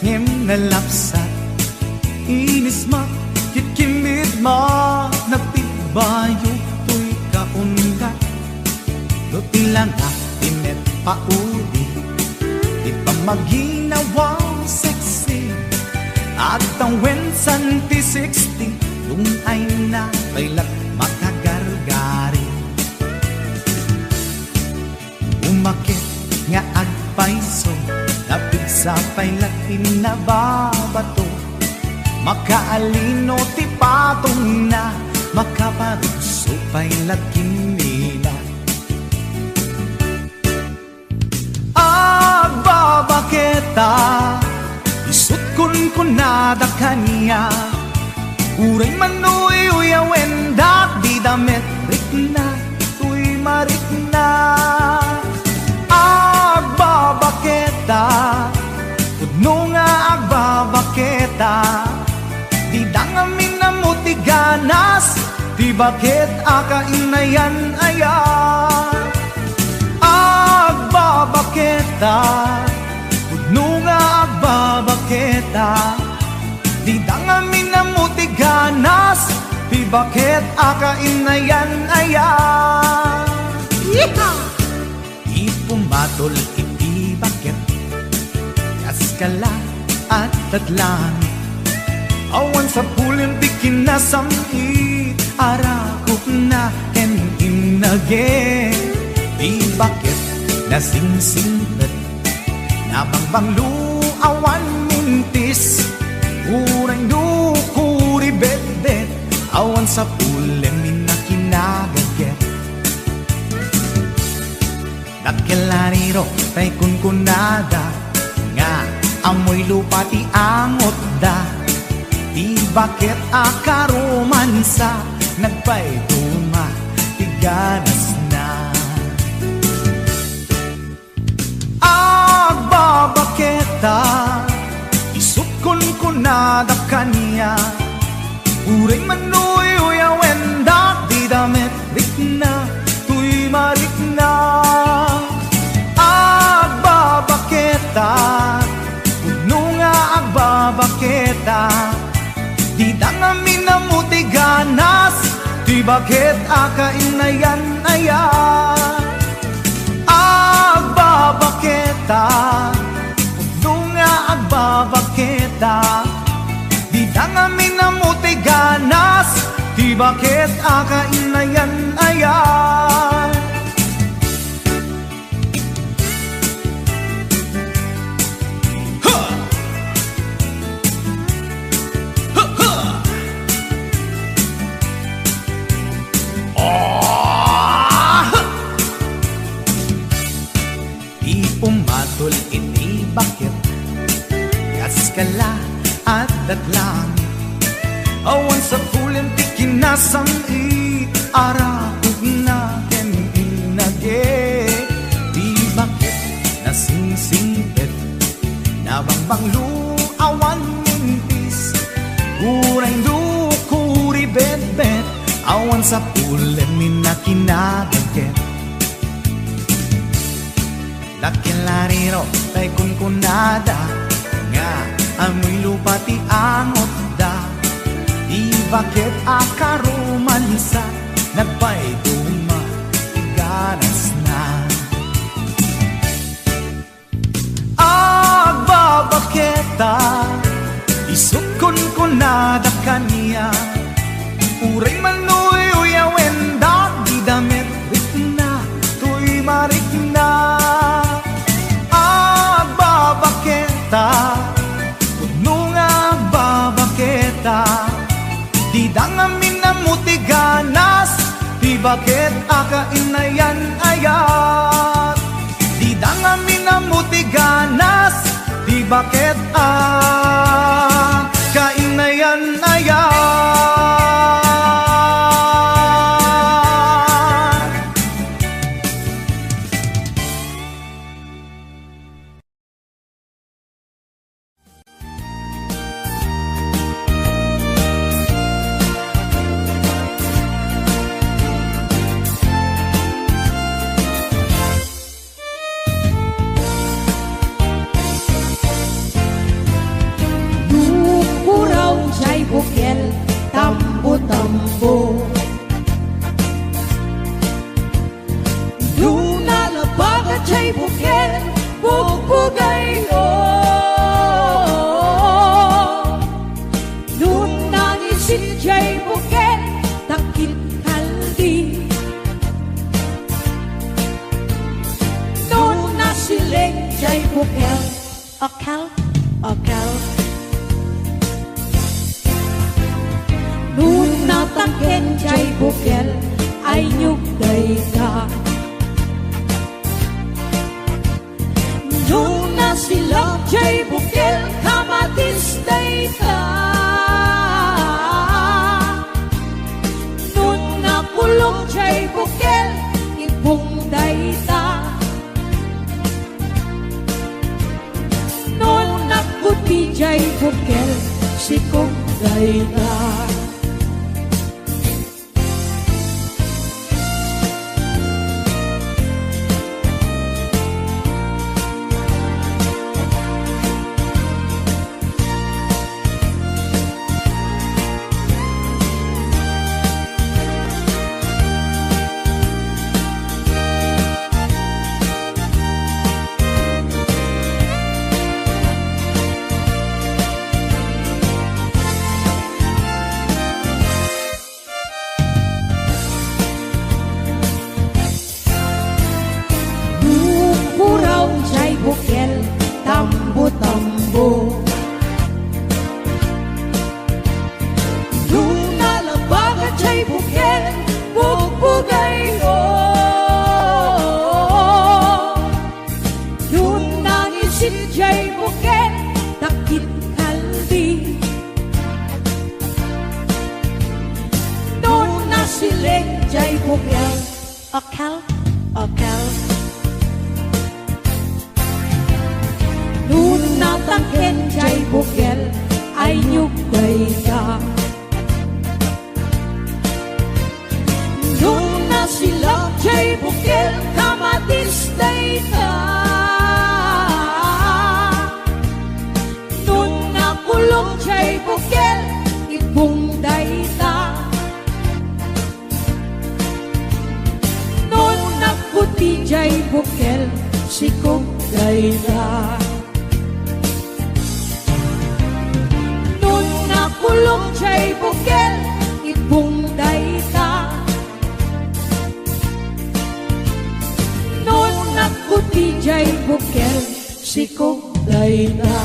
ngem nalapsat inis ma kitkimid ma nagtibayo tuy kaundat do tilang tinet pauli di pa maginawa sexy at ang wensan ti 60 yung ay na bailat makagargari umakit nga agpaiso napigsa pailat inababato makaalino ti patong na makaparuso pailat kinila agbabaketa isut kun nada kanya uray manuy uyawen dak di damet rikna tuy marikna agbabaketa udno nga agbabaketa di dangamin na mutiganas di bakit akainayan aya agbabaketa udno nga agbabaketa di dangamin na mutiganas di bakit akainayan aya ipumatol iti bakit kaskala at tatlan awan sa pulim di kinasamit arakot na en inage di bakit nasingsingpet nabangbanglu awan mintis urang dukuri bet-bet awan sa pulim minakinagaget dakelariro tay kunkunada nga amoy lupa ti angot da di bakit akaromansa nagpaituma ti ganas na agbabaketa isut kunkunada kanya uray manuy uyawen dak di damet rikna tuy marikna agbabaketa udno nga agbabaketa di dangamin na mutiganas di bakit akainayan aya agbabaketa udno nga agbabaketa di dangamin na mutiganas di bakit akainayan aya ipumatol ini bakit kaskala at datlang awan sa pulim ti kinasamit arakog na ken inage di bakit nasingsingpet nabangbanglu awan mintis urang dukuri bet-bet awan sa pulim minakinagaget lakilariro tay kunkunada nga amoy lupa ti angot da di bakit akaromansa nagpaituma ti ganas na agbabaketa isut kunkunada kanya uray manuy uyawen dak di damet rikna tuy marikna udno nga agbabaketa di dangamin na mutiganas di bakit akainayan ayat di dangamin na mutiganas di bakit akainayan ayat tambo-tambo. Luna la bagat siya'y bukid, bugbugay ko. Luna nisin siya'y bukid, takit kaldi. Luna siling siya'y bukid, akal, akal. Luna takin siya'y bukid, ay nyugday ka. Luna silang siya'y bukid, kamatis day ka. Luna kulong siya'y bukid, ibong day ta. Luna kuti siya'y bukid, sikong day ta. Tambo-tambo. Luna la bagat siya'y bukid, bugbugay ko. Luna nisin siya'y bukid, takit kaldi. Luna siling siya'y bukid, akal, akal. Luna takin siya'y bukid, ay nyugay ka. Luna silang siya'y bukid, kamatis day ka. Luna kulong siya'y bukid, ibong day ta. Luna kuti siya'y bukid, sikong day ta. Kulong siya'y bukid, ibong day ta. Noon nakuti siya'y bukid, sikong day ta.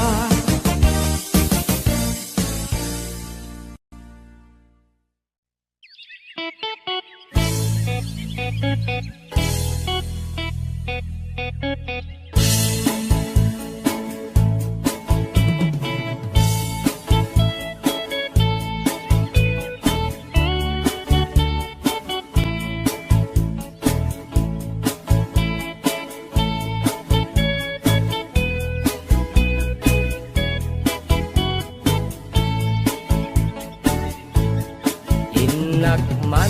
Nakman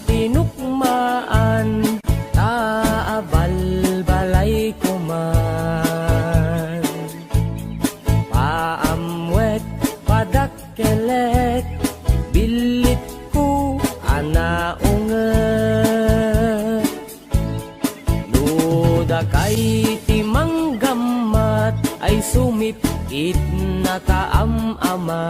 tinukmaan, taabal balay ko man. Paamwet padakkelet, bilit ko anaunget. Luda kay timanggamat, ay sumipit na kaamamak.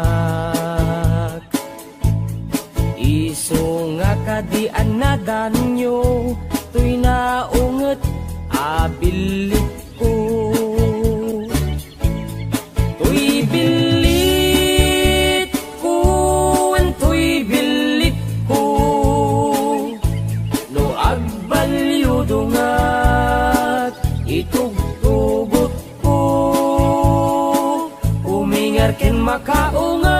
Iso nga kadian na danyo, tuy naunget abilit ko. Tuy bilit ko, tuy bilit ko, no agbalyo dungat, itugtugot ko, umingar ken makaungat.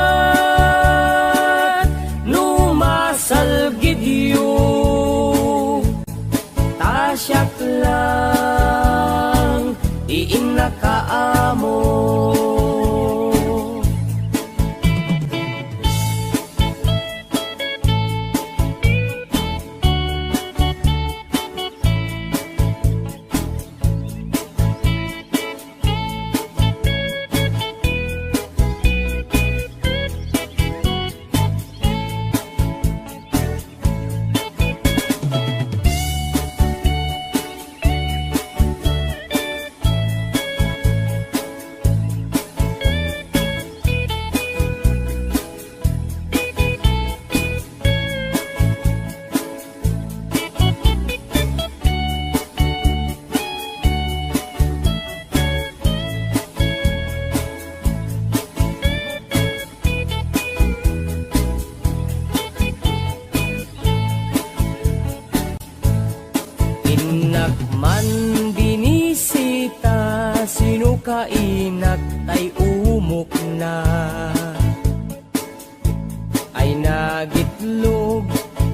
Salgidyo tasyak lang iin nakaamo. na ay nagitlog,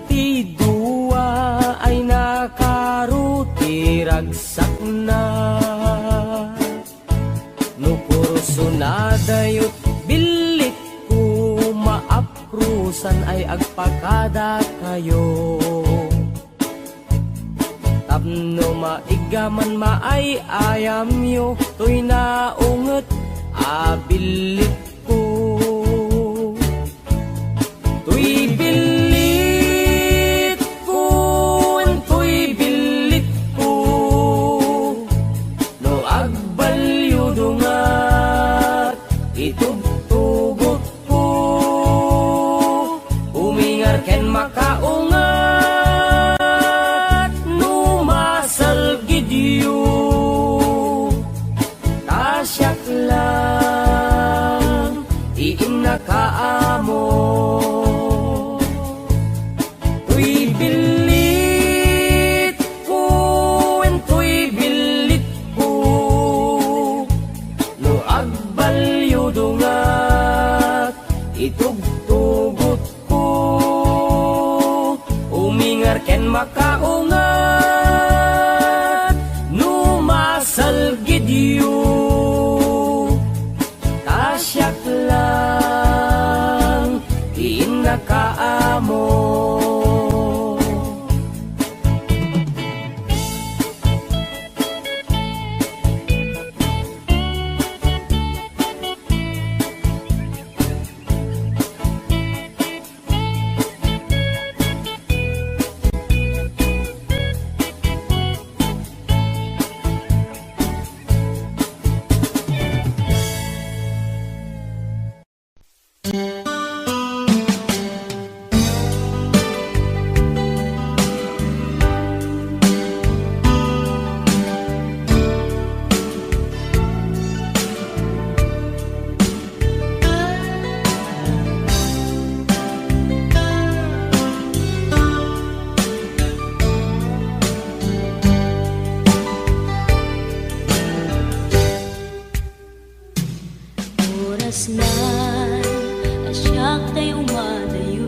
ti duwa ay nakaruti ragsak na. No kurso na dayot bilit ko maaprusan ay agpakada kayo. Tapno maigaman maay ayam yo, to'y naunget abilit ko. To'y bilit ko, to'y bilit ko, no agbalyo dungat itugtugot ko. Umingar ken makaungat, no masal gidyo, tasyak lang iin nakaamo. To'y bilit ko, to'y bilit ko, no agbalyo dungat itugtugot ko. Umingar ken makaungat, no masal gidyo, tasyak lang iin nakaamo. Oras na asyak tay umadayo,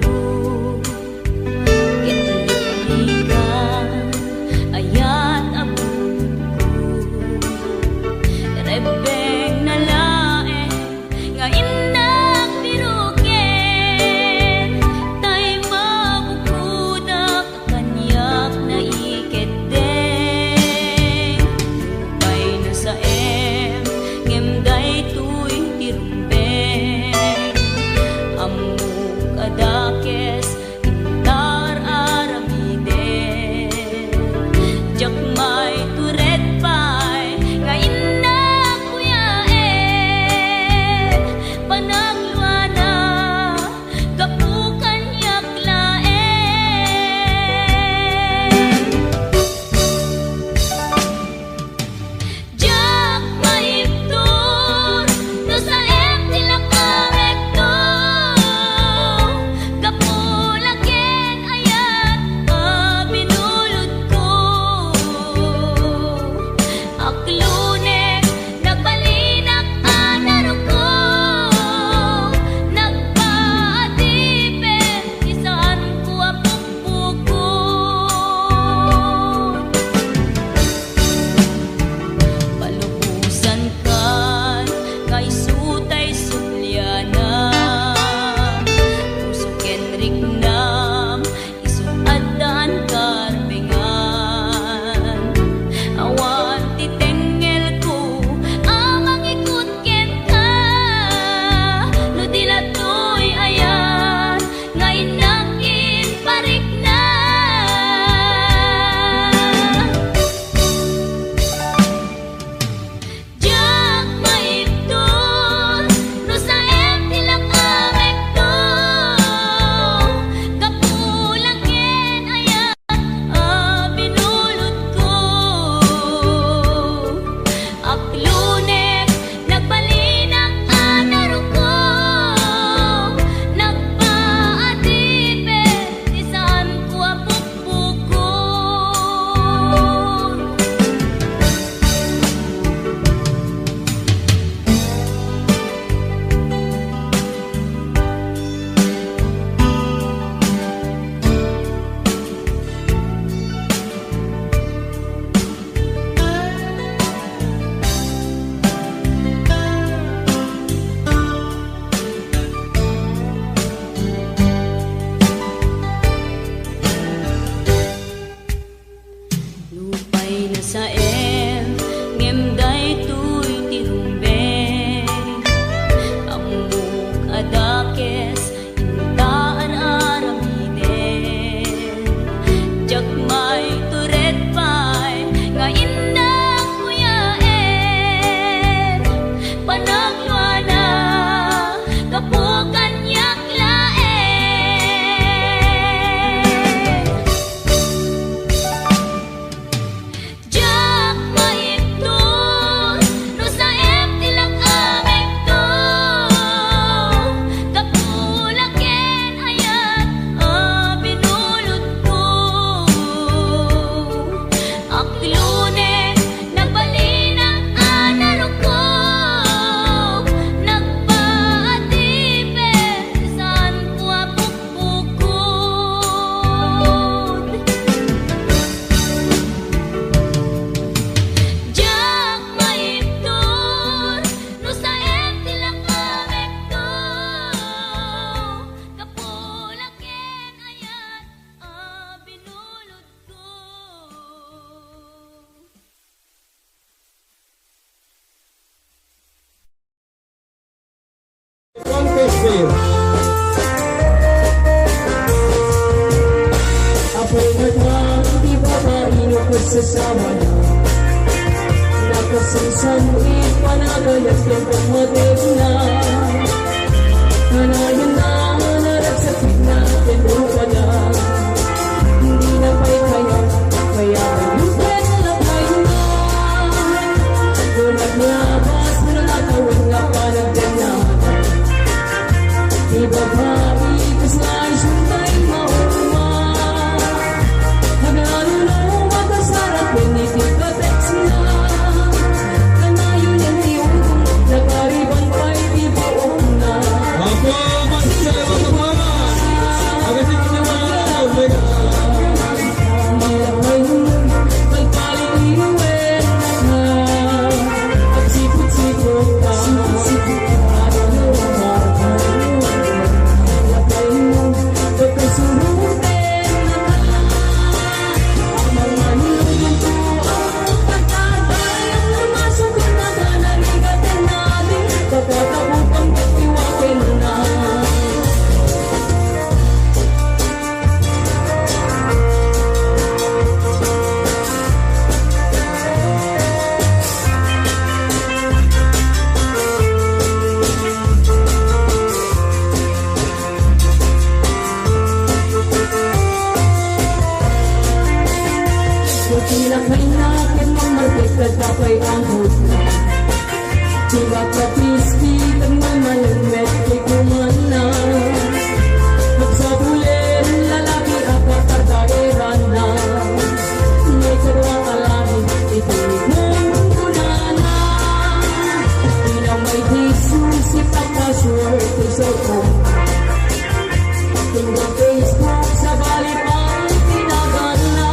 itligan ayat abun ko. Rebeng na lae nga inang biruken, tay mabukudak kanyak na iketeng. Lupay na sa ngemday tuy tirumben, amuk Bang Tesir. Apoy matang di ba inukos sa sama na nakasansanit panagayat ng pagmatig na kanayan na naragsakit na tinupa na hindi na pa'y kaya kaya lupet na kayo na kung naglabas mo na natawag nga panagdan na di ba ba ikas nga isuntay mauma hagano na umagasarap pinitig ka text na kanayon yung iyong nakariban pa'y di ba una Apo, masya na mama. Agasin ko na mga omega. Malakay magpaliliwen na at sipot-sipot ka ano malakay mo pagkasuruten na ang mga niluluto ang pagkatayang lumasukot na kanarigatin natin pagkatakupang pagtiwakin na Tinakay natin mamagit at kapay ang hutna Diba kapiski at mamalangmet kay kumana Magsabulen lalaki at katardaeran na May karuang alahin itinig ko na na Di na may Jesus ipapaswerte sa ko Tingnan Facebook sa balipang tinagana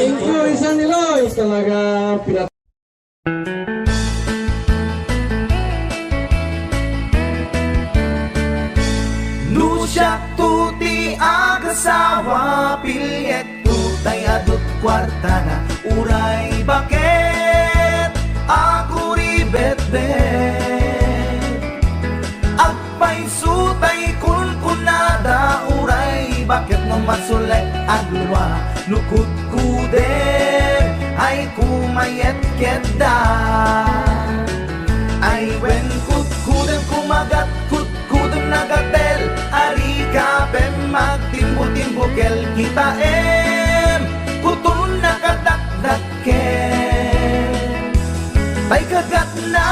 Thank you, Isan Niloy. Talaga pinat... Nusyak tuti agasawa pilyet tutay adut kwarta na uray bakit ako ribet-bet agpay sutay kunkunada uray bakit no masulay adwa nukut kuder ay kumayet keda ay wen kut kudem kumagat kut kudem nagatel ari kapem magtimbo-timbokel kita kutun nakadakdaken tay kagat na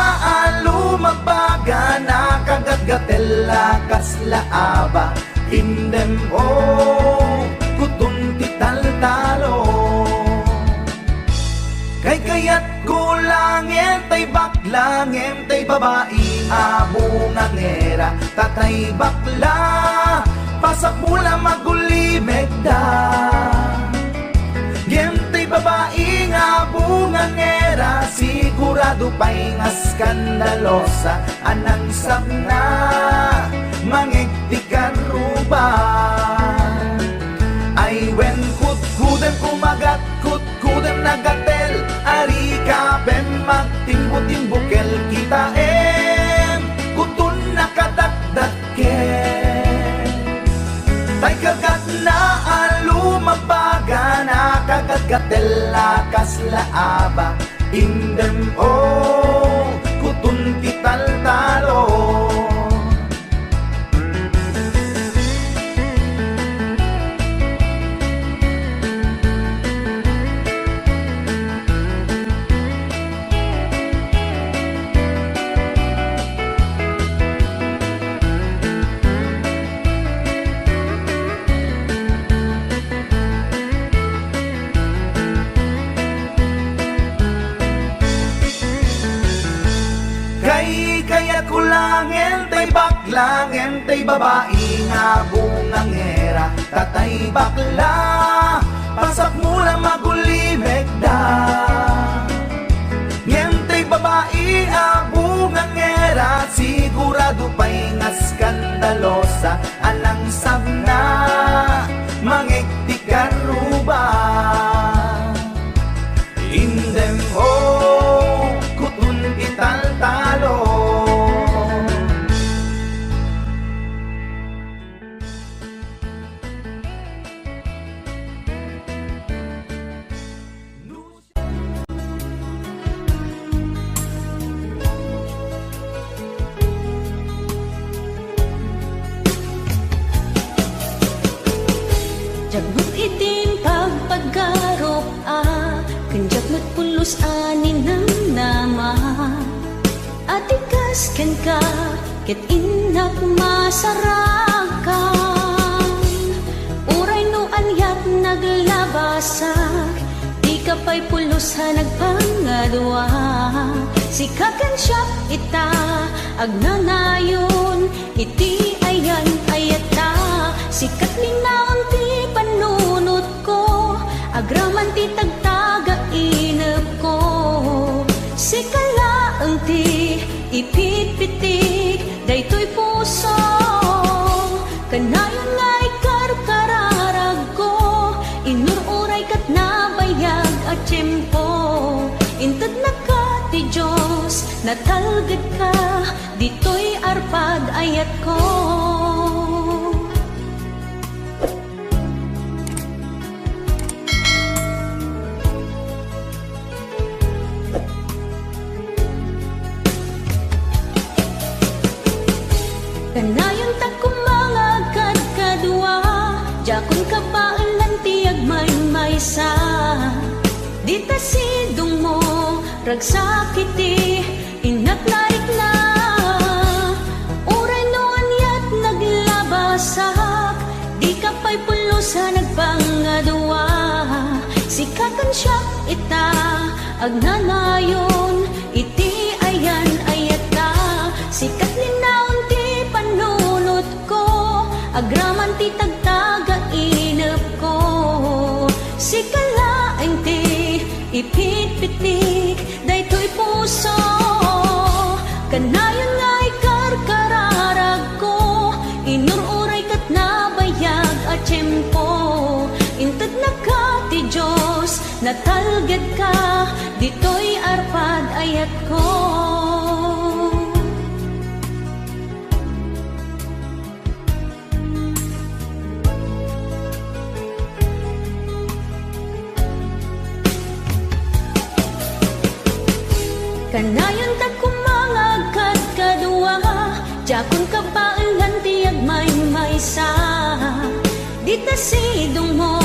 alu magbaga na kagat-gatel lakas laaba indem kutun tital-talo kay kayat kulangin tay baklangin tay babae abong ngera tatay bakla pasak mula magulimeg da gentay babae abong ngera sigurado pa'y nga skandalosa anang sabna mangigtikan ruba ay nagatel, ari ka ben magtimbo-timbokel kita kutun nakadakdaken. Tay kagat na alumabaga, nakagagatel lakas laaba, indem kutun tital-talo. Kaya kulangin tay baklangen tay babae nga bungangera, tatay bakla pasak mula magulimeg da. Ngem tay babae nga bungangera, sigurado pa'y nga skandalosa, anang sabna mangektikan ruba. Indem kutun ital-talo. Jagbut itim pagpaggarop kanjak matpulos anin ng nama, atikas ken ka ket inak masarakan. Uray no anyat naglabasak, di ka pa'y pulos ha nagpangadwa. Sikakan siya ita agnanayon, iti ayan ayata. Sikat linaon ti panunot ko, agraman ti tagtaga inep ko. Sikalaang ti ipitpitik, daytoy puso. Kanayon nga ikarkararag ko, inururay kat nabayag at tiyempo. Intad na ka ti Diyos, natalgad ka, dito'y arpad ayat ko. Kanayon ta kumangagad kadua, jakon ka baalan tiyag may-maysa. Dita sidong mo, ragsakiti, inaknarik na. Uray no anyat naglabasak, di ka pa'y pulusa nagpangadua. Sikatan siya ita, agnanayon, iti ayan ayata. Sikat linaon ti panunot ko, agraman ti tagtaga inep ko. Sikalaeng ti ipitpitik, daytoy puso. Kanayon nga ikarkararag ko, inururay kat nabayag at tiyempo. Intad na ka ti Diyos, natalgad ka, dito'y arpad ayat ko. Kanayon ta kumangagad kadua, jakon ka baalan tiyag may-maysa. Dita sidong mo,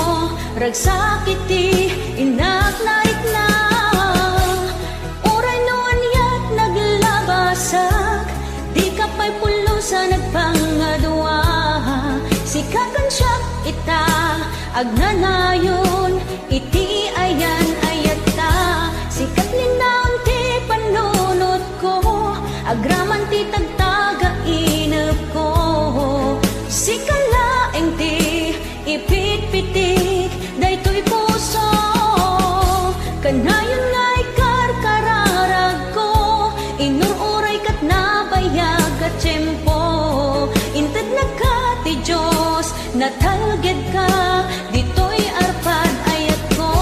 ragsakiti, inaknaik na. Uray no anyat naglabasak, di ka pa'y pulusa nagpangadua. Sikakan siya ita, agnanayon, iti ayan ayata. Sikat linaon ti panunot ko, agraman ti tagtaga inep ko. Sikalaeng ti ipitpitik, daytoy puso. Kanayon nga ikarkararag ko, inururay kat nabayag at tiyempo. Intad na ka ti Diyos, natalgad ka, dito'y arpad ayat ko.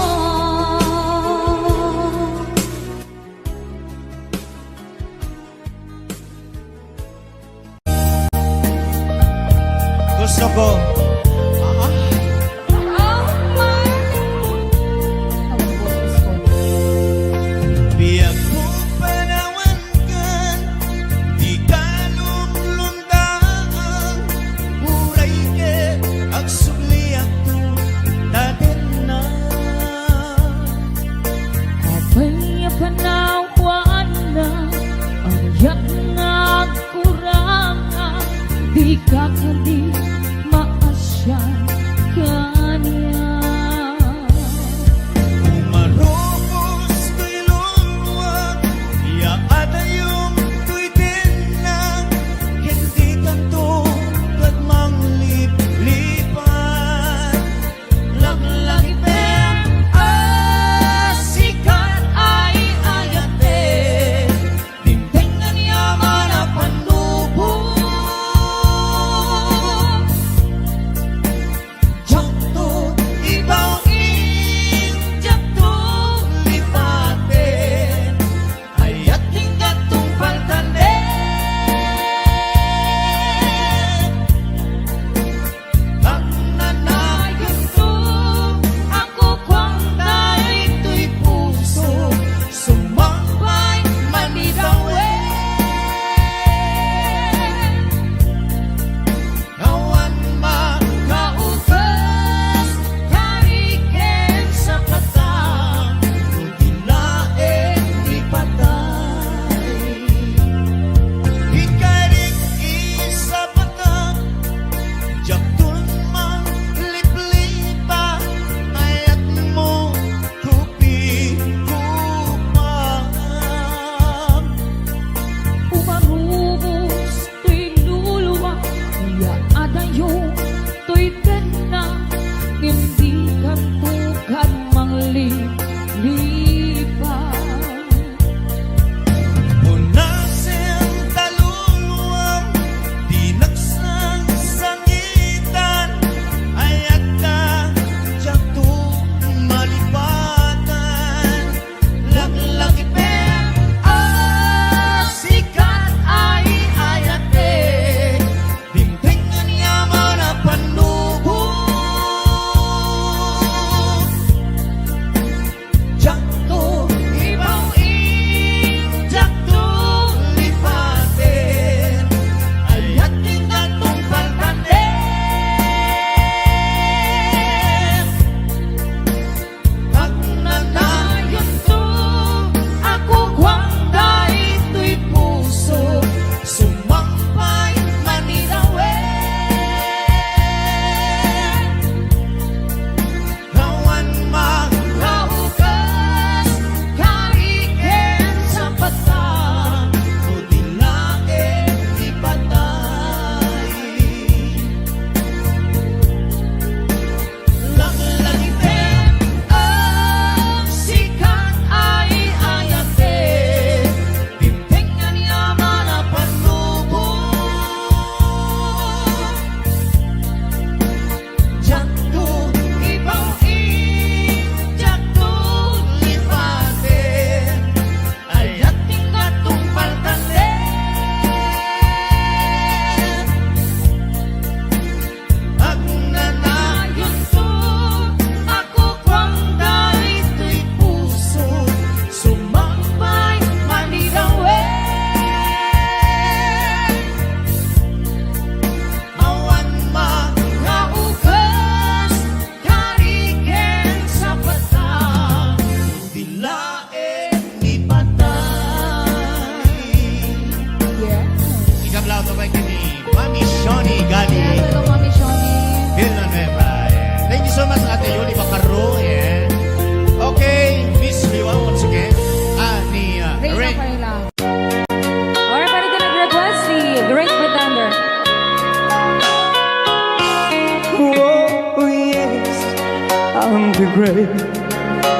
the great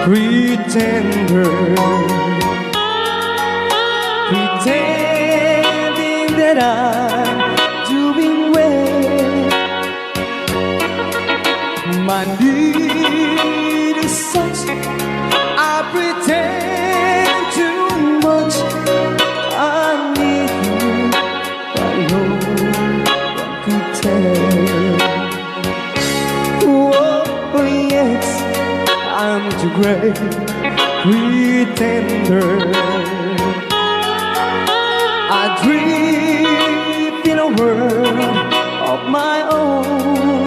pretender, pretending that I'm doing well. My need is such, I pretend too much. I need you, but no one could tell. Oh yes, I'm the great pretender. I dream in a world of my own.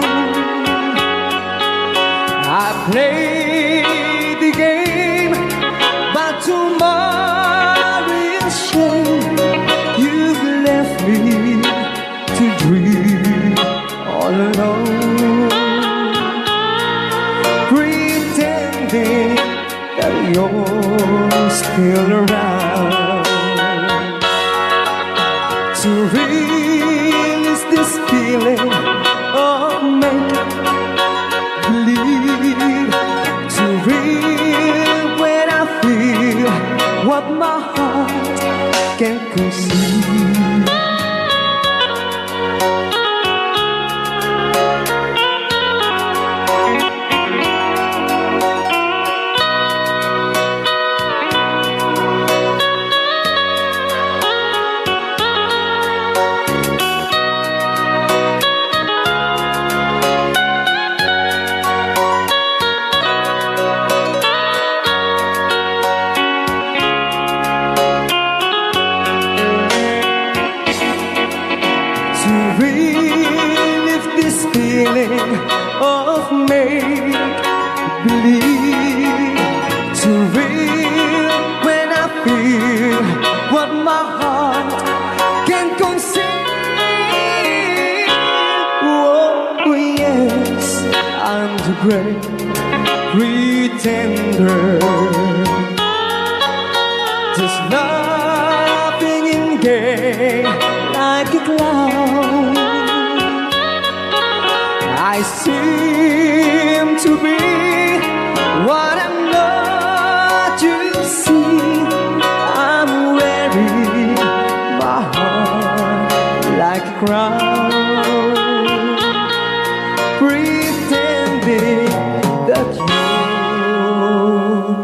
I play the game, but tomorrow is shame. You've left me to dream all alone, pretending that you're still around. To release this feeling of make-believe, to real when I feel what my heart can't conceive. To relive this feeling of make-believe, to real when I feel what my heart can conceive. Oh yes, I'm the great pretender, just laughing in gay like a clown. I seem to be what I'm not. You see, I'm wearing my heart like a crown, pretending that you're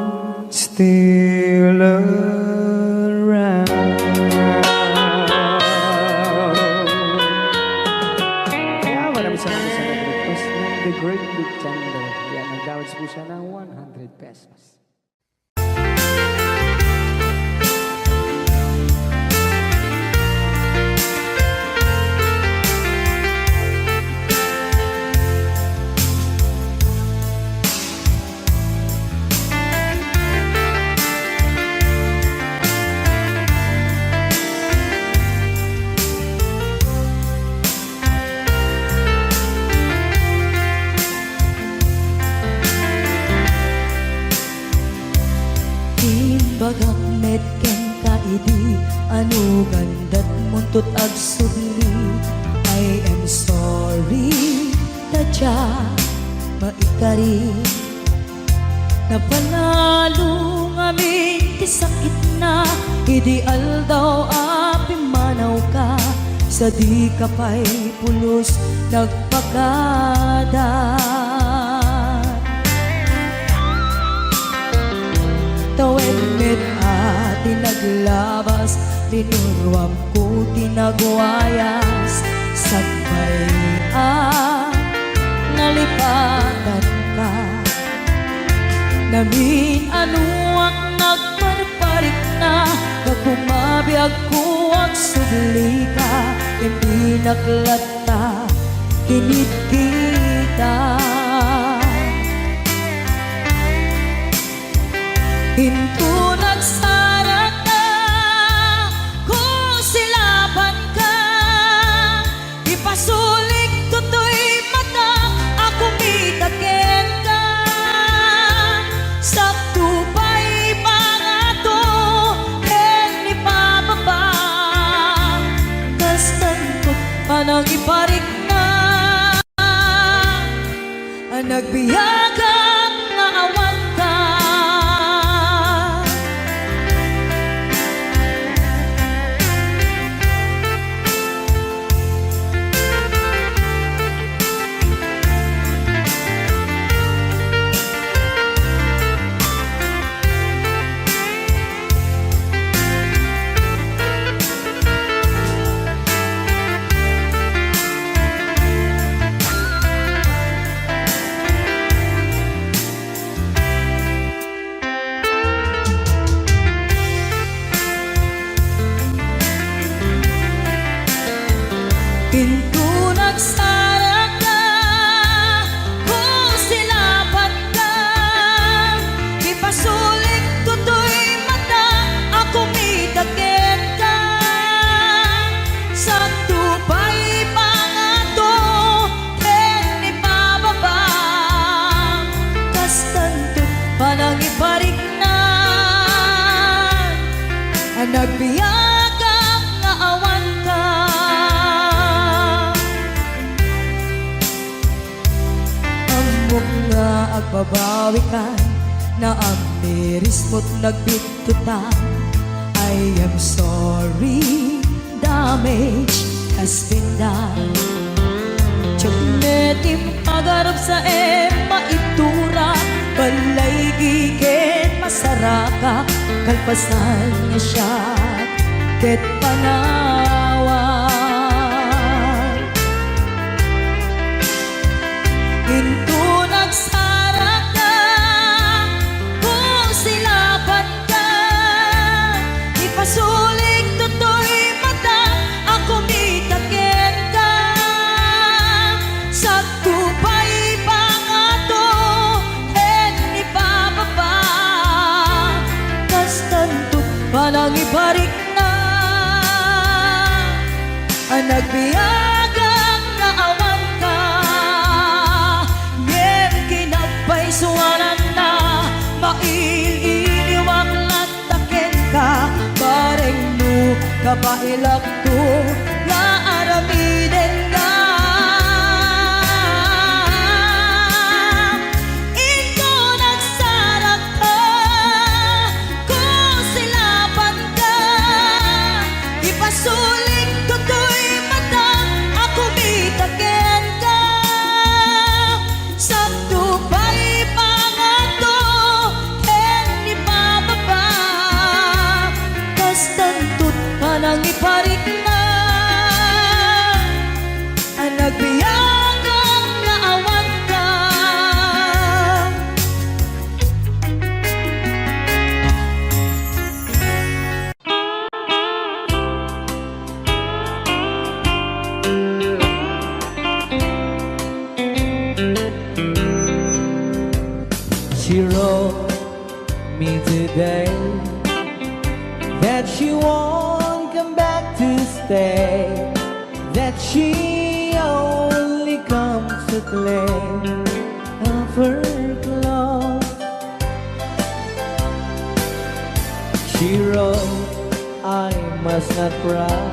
still around. Kaya maraming salamat sa nag-request ng The Great Pretender. Yan, nag-downloads po siya ng 100 pesos. Bagang metken kaidi anu gandat muntut ag subli. I am sorry tadya maikari napanalo ngamin ti sakit na ideal daw api manaw ka sa di kapay pulos nagpagada. Tawid mit ati naglabas, tinurwam ko tinagwayas. Sagbay nalipatan ka. Namin anuak nagparparik na, nagpumabiyag ko ang subli ka. Hindi naklata, kinit kita. Hinto nagsarat na kung silaban ka. Ipasulik tutoy mata ako mitaken ka. Sakto pa'y pangato ken ipababa. Kastan ko panang iparik na. Nagbiyagang na nga agbabawi ka na ang miris mo't nagbitutan. I am sorry, damage has been done. Tiyagnetim pagarap sa maitura, balay giken masaraka, kalpasan niya siya ket panawan. Into nagsarak ka, kung silapan ka, ipasulig tutoy mata, ako mitaken ka. Sa tupay pangato, en ipababa, kas tantut palang ibarik na, ang nagbiyagang naawan ka. Ngem kinagpaisuanan na, maililiwag lataken ka, bareng no kabailak to, nga aramiden ka. Ito nagsarak ka, kung silapan ka, ipasuling tutoy mata, ako mitaken ka. Sa tupay pangato, en ipababa, kas tantut palang iparik na, ang nagbiyagang naawan ka. She wrote me today that she won't come back to stay, that she only comes to claim of her clothes. She wrote, I must not cry,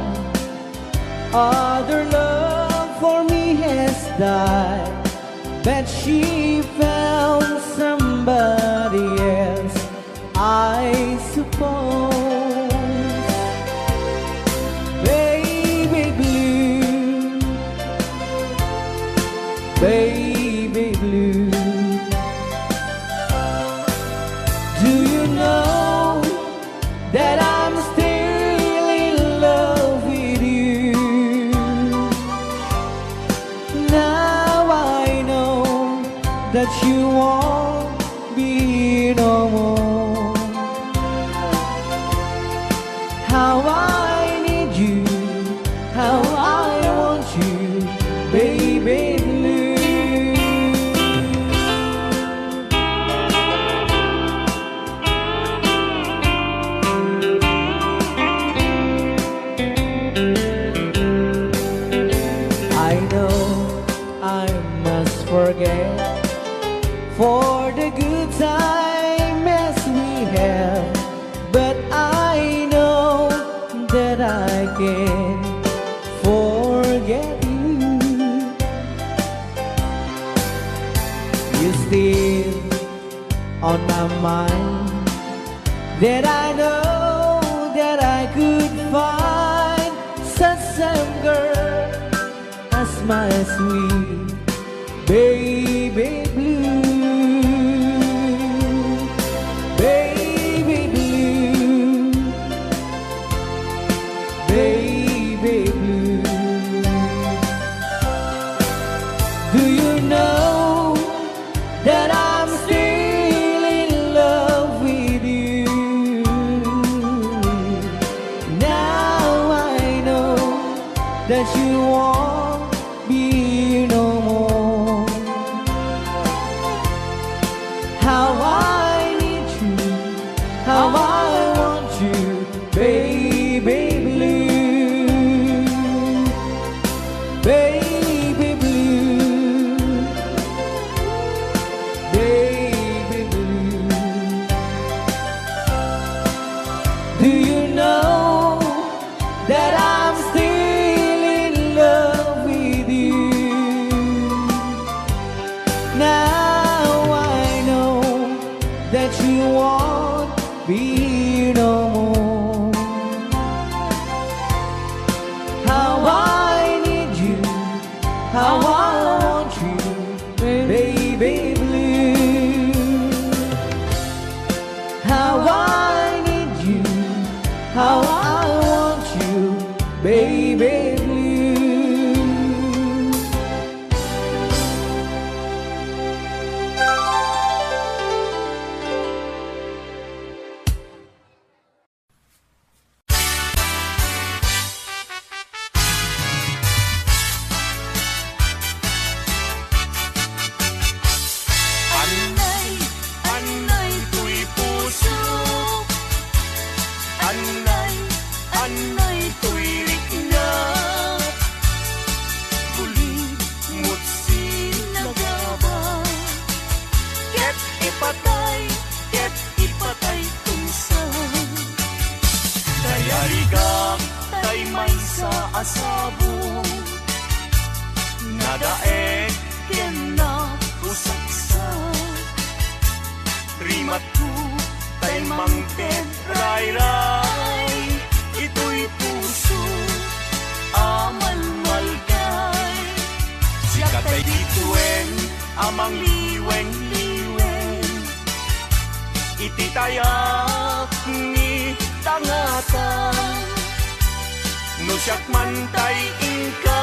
other love for me has died, but she found somebody else, I suppose. Baby blue, baby blue, do you know that I'm still in love with you? Now I know that you won't be no more. How I need you, how I want you, baby blue. I know I must forget for the good time as we have, but I know that I can forget you. You still on my mind, that I know that I could find such a girl as my sweet baby blue. Baby blue, baby blue. Do you know that I'm still in love with you? Now I know that you won't be no more. patay, ket ipatay tunsa. Kaya rigak tay may sa asabo, nadaek ken na usaksa. Rimat ko tay mangpet ray-ray, ito'y puso amal malgay. Sikat ay dituen amang liweng-liweng, ititayak ni tangatan. No siyak man tay ingka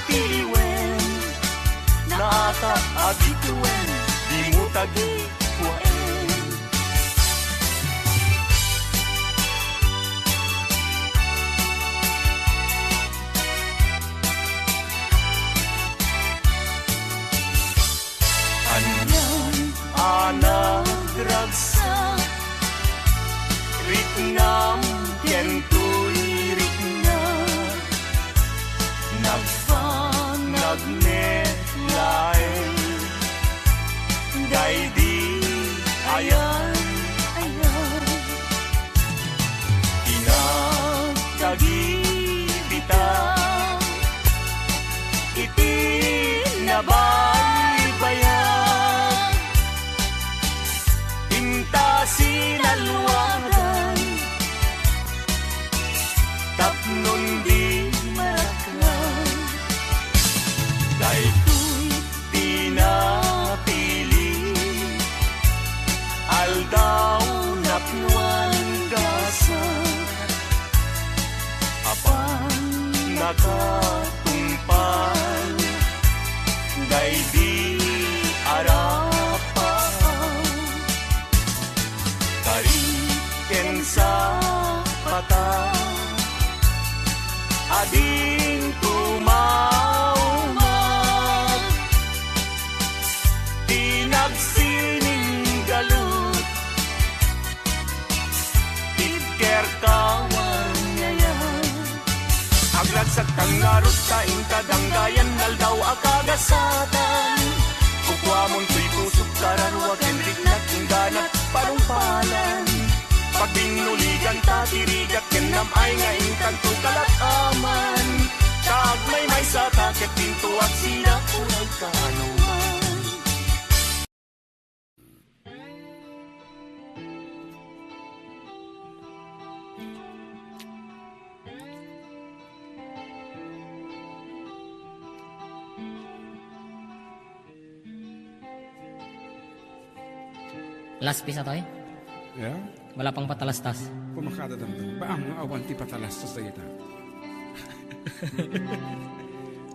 tiliwen, naata abituen di mo tagi kuwaen. Anak ragsa ritnam kentuy ritna, nagnetlay daydi ayan tinagtagi bitaw iti nabaybayan. Sinalwagan tapnon di maraklan, daytoy pinapili aldaw napnuan gasa, apan nakatumpal daydi arapan. Ken sa mata ading tumawag, tinagsining galut tidker kawanyayan. Agragsak kang narot sa intadanggayan, naldaw akagasatan. Kukwamon tuy pusok kararwag enrik na tingganat parumpalan. Pagbinuligan tatirigat kenam ay nga inkanto kalat aman. Kag may sa takit pinto at sila kulay kanuman. Last piece na to eh. Ya, Wala pang patalastas. pumakada damdam. Ba ang mga awan ti patalas sa ita.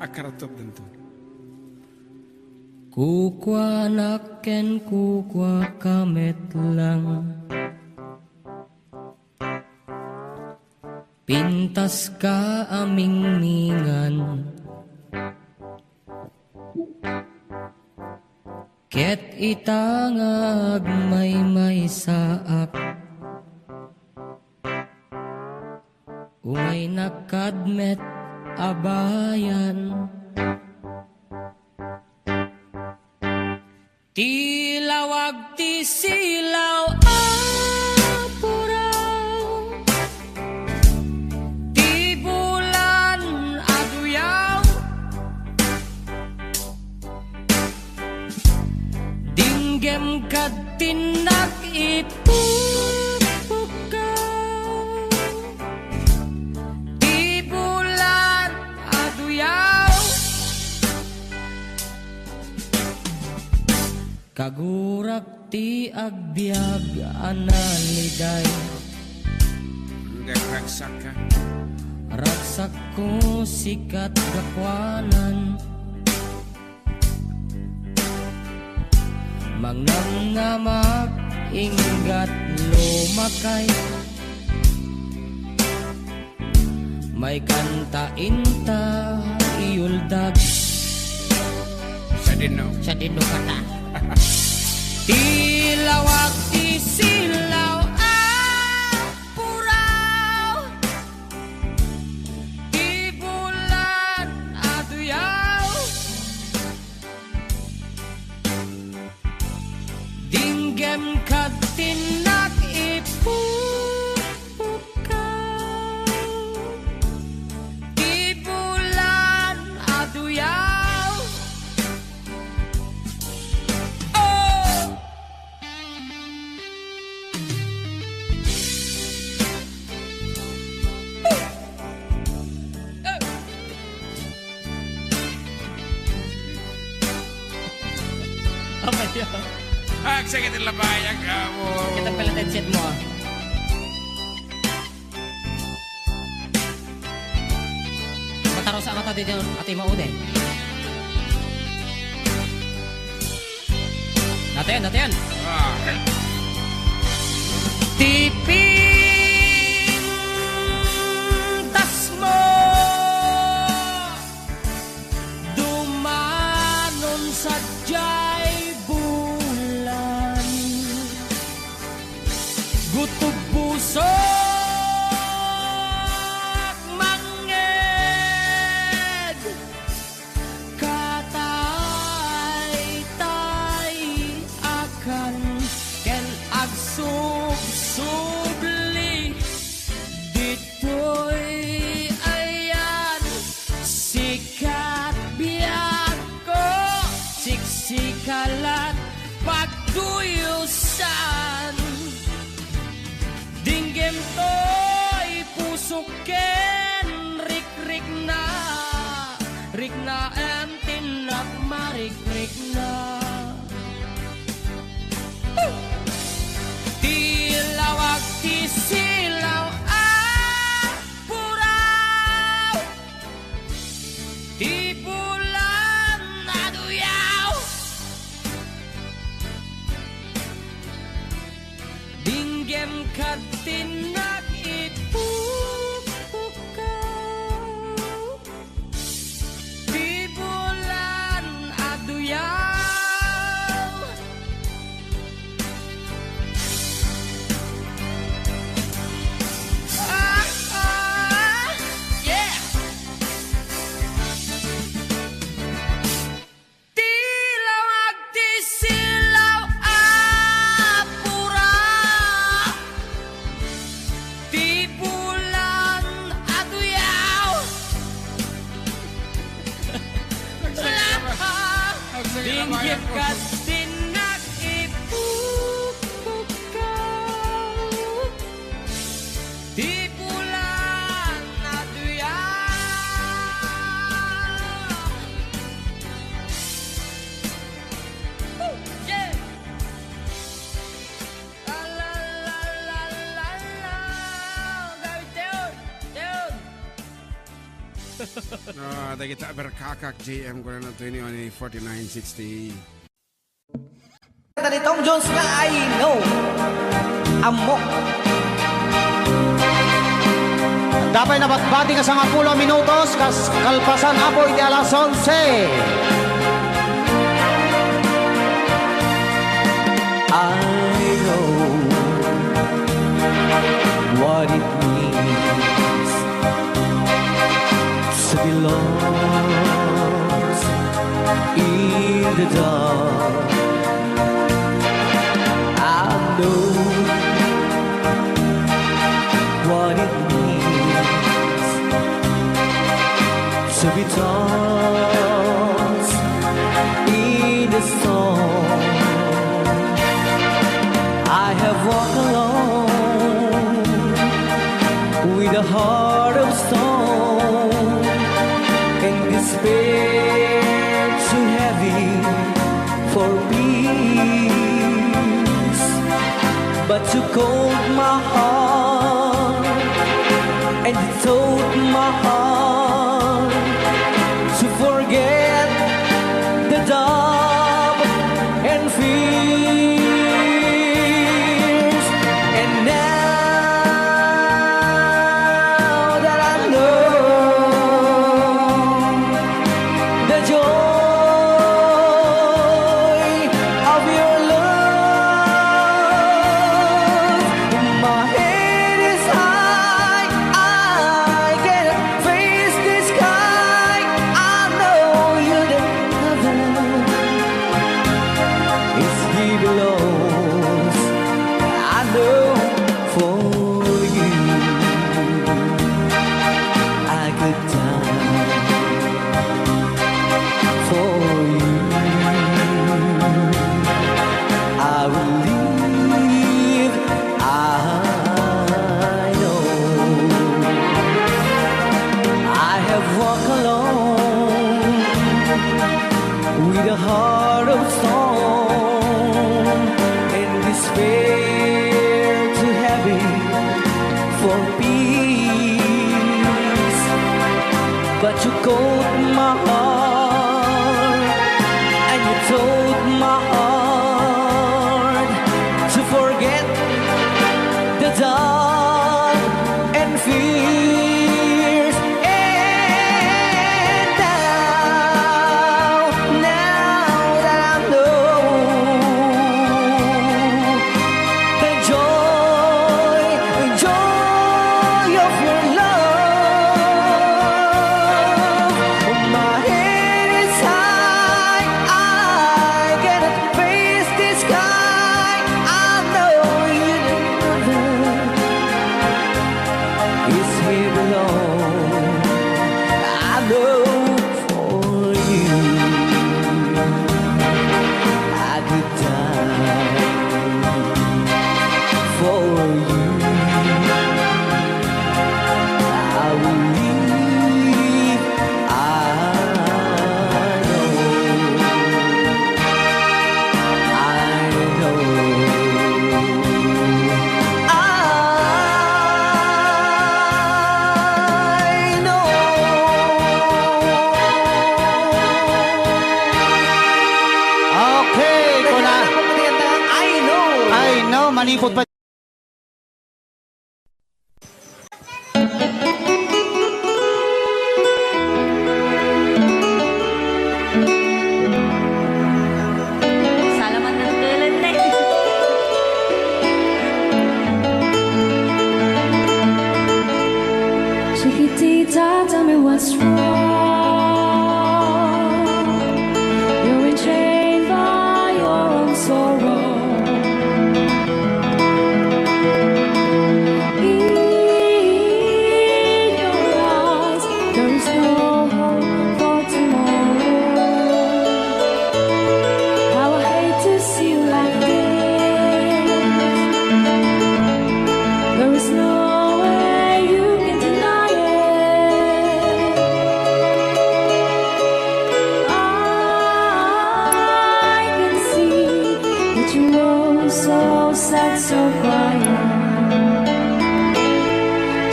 Akaratop danto. Kukwa naken kukwa kamet lang, pintas ka aming mingan, ket itangag may saak, umay nakadmet abayan. Tilawag ti silaw apuraw, ti bulan aduyaw, dinggem kad tinak ipupukaw, ti bulan aduyaw, kagurak ti agbyag analiday, Nagraksak ka. raksak ko sikat gakwanan, mangnangamak inggat lumakay, may kanta inta iuldag, Sa dinaw. sa dinukata. Tilawag ti silaw apuraw, ti bulan aduyaw, ding Dinggem ka tinak ipupukaw Di bulan aduyaw Oh! Apa ya? Sige, tilabayan ka mo. Kita pala headset mo ah. Mataro sa mata dito at imaudin. Natin. Ah, Tiping tas mo dumanon sa jay bulan gutog puso manged katay-tay akan ken agsubsubli dito'y ayan sikat biyag ko siksikalat pagduyusan dinggem to'y pusuken rik-rik na en tinak marik-rik na Tilawag ti silaw puraw Di bulan naduyaw Dinggem ka tinak ipupukaw Di bulan aduyaw Yeah! Tilawag ti silaw apura Di bulan aduyaw Dinggit ka tinak ipupukaw Di bulan aduyaw Yeah! La la la la la la Gabi Teod! kita berkakak JM ko na 4960. Kanta ni Tom Jones nga I know Amok Dapat na batbati ka sa mga 10 minutos kas kalpasan apoy di alas 11. I know what it means to be lost in the dark. I know what it means to be tossed in the storm. I have walked alone with a heart of stone and despair too heavy for peace. But you cold my heart and you told my heart to forget the doubt and fears. And now that I know the joy of your love, my head is high, I can face the sky. I know you're the heaven is deep below. you called my heart, and you told my heart to forget the dark and fears. And now that I know the joy of your love, my head is high, I cannot face the sky. I know you is here alone. I know for you I could die for you. I will leave. I know. Okay, kuna. I know. I know, manipot pa. Salamat ng tulad na eh. Chiquitita, tell me what's wrong. You're enchained by your own sorrow. In your eyes, there is no hope for tomorrow. How I hate to see you like this. There is no way you can deny it. I can see that you are so sad, so quiet.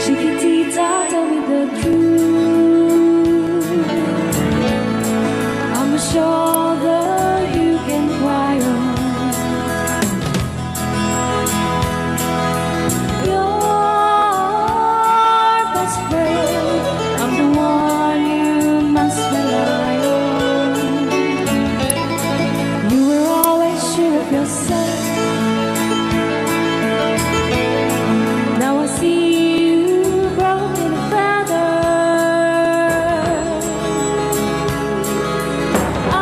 Chiquitita, tell me the truth. I'm a shoulder you can cry on. Your best friend, I'm the one you must rely on. You were always sure of yourself. Now I see you broken a feather. I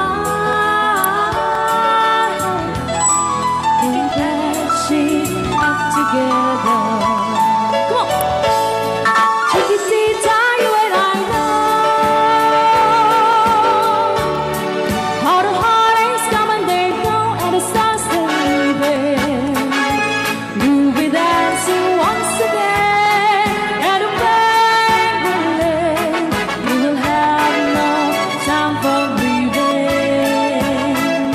can patch it up together. Come on, Chiquitita, you and I know how the heartaches come and they go, and the stars they leaving. You'll be dancing once again, and the pain will end. You will have no time for grieving.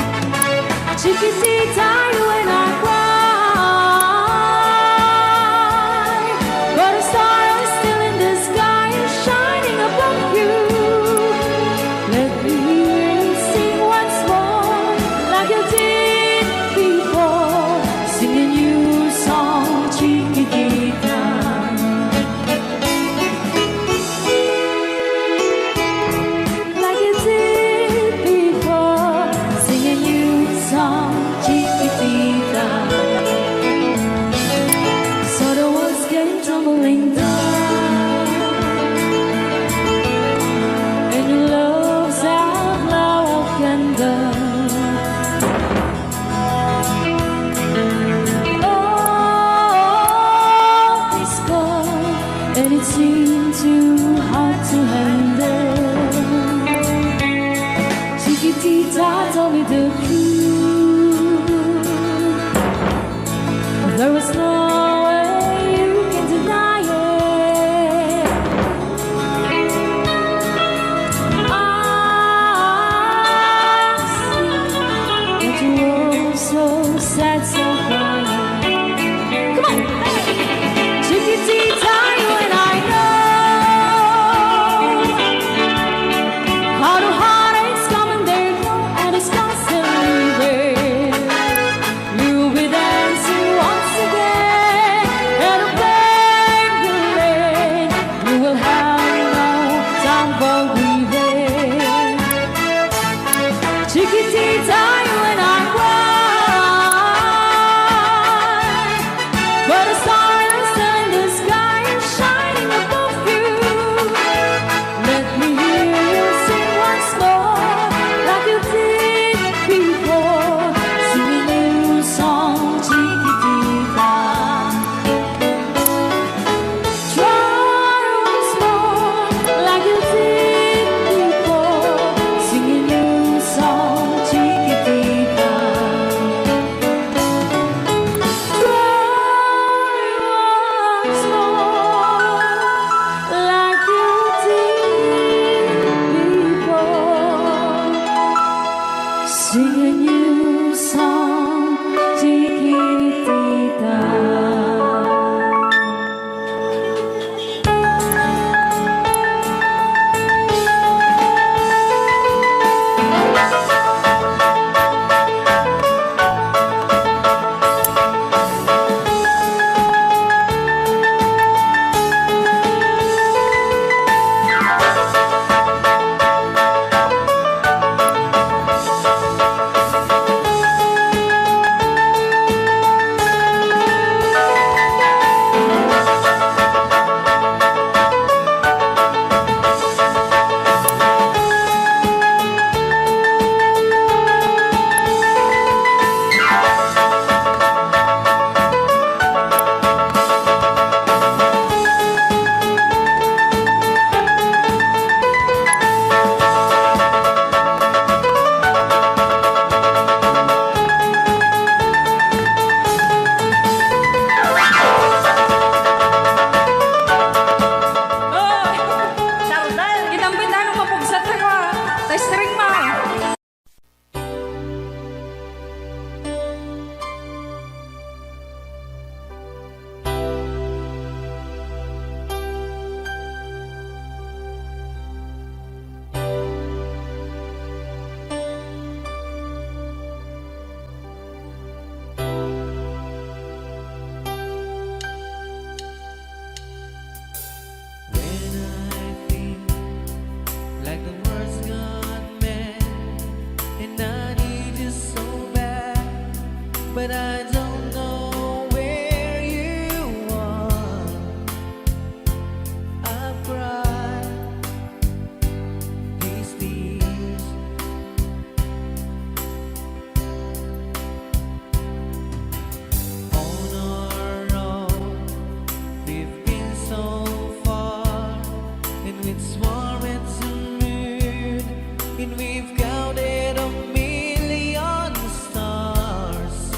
Chiquitita, you and I cry, but a star is still in the sky and shining above you. Let me hear you sing once more, like you did before, sing a new song, Chiquitita. Like you did before, sing a new song, Chiquitita. So the walls came tumbling down, and your love's out now candle. Oh, it's gone, and it seemed too hard to handle. Chiquitita, tell me the truth. There was no way you can deny it. I see that you were so sad, so crying. Come on, Chiquitita, you and I know but I don't know where you are. I've cried these tears. On our own, we've been so far, and with swarms and moon, and we've counted a million stars.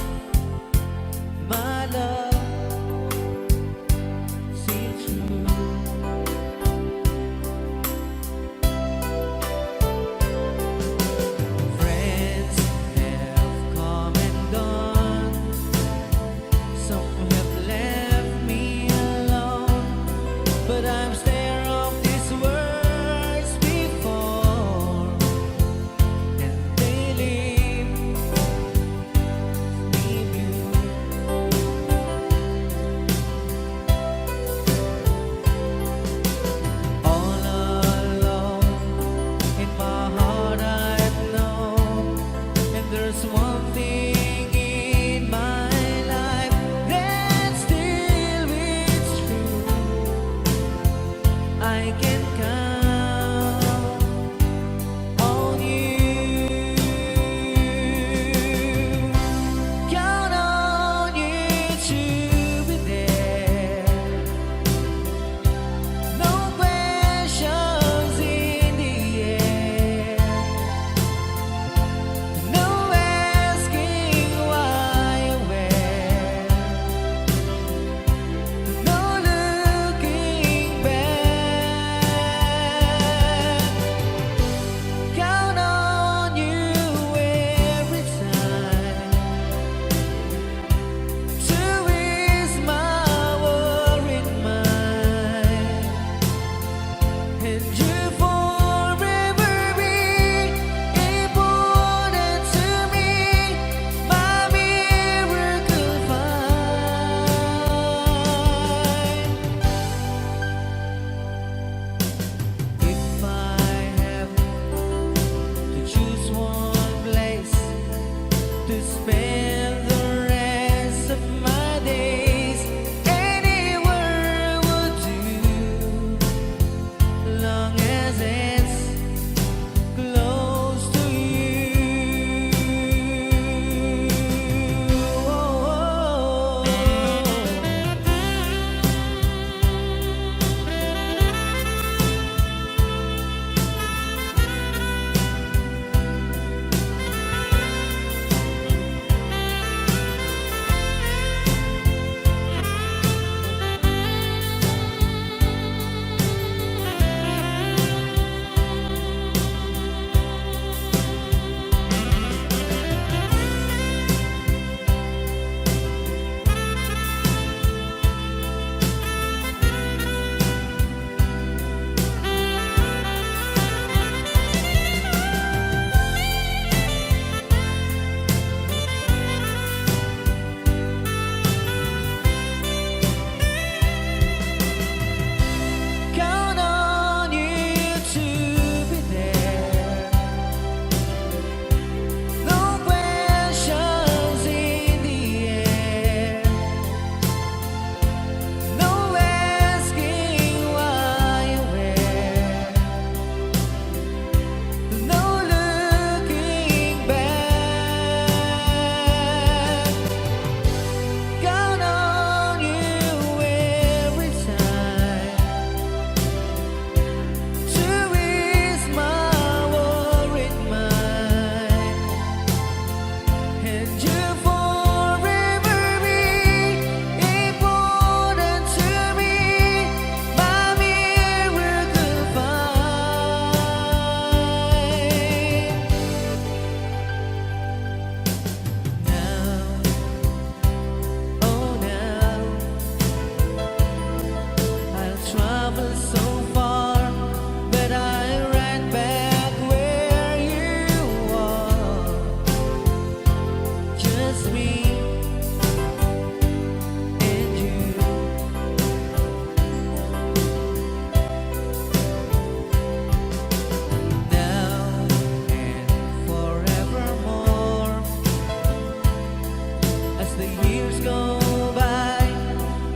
years go by,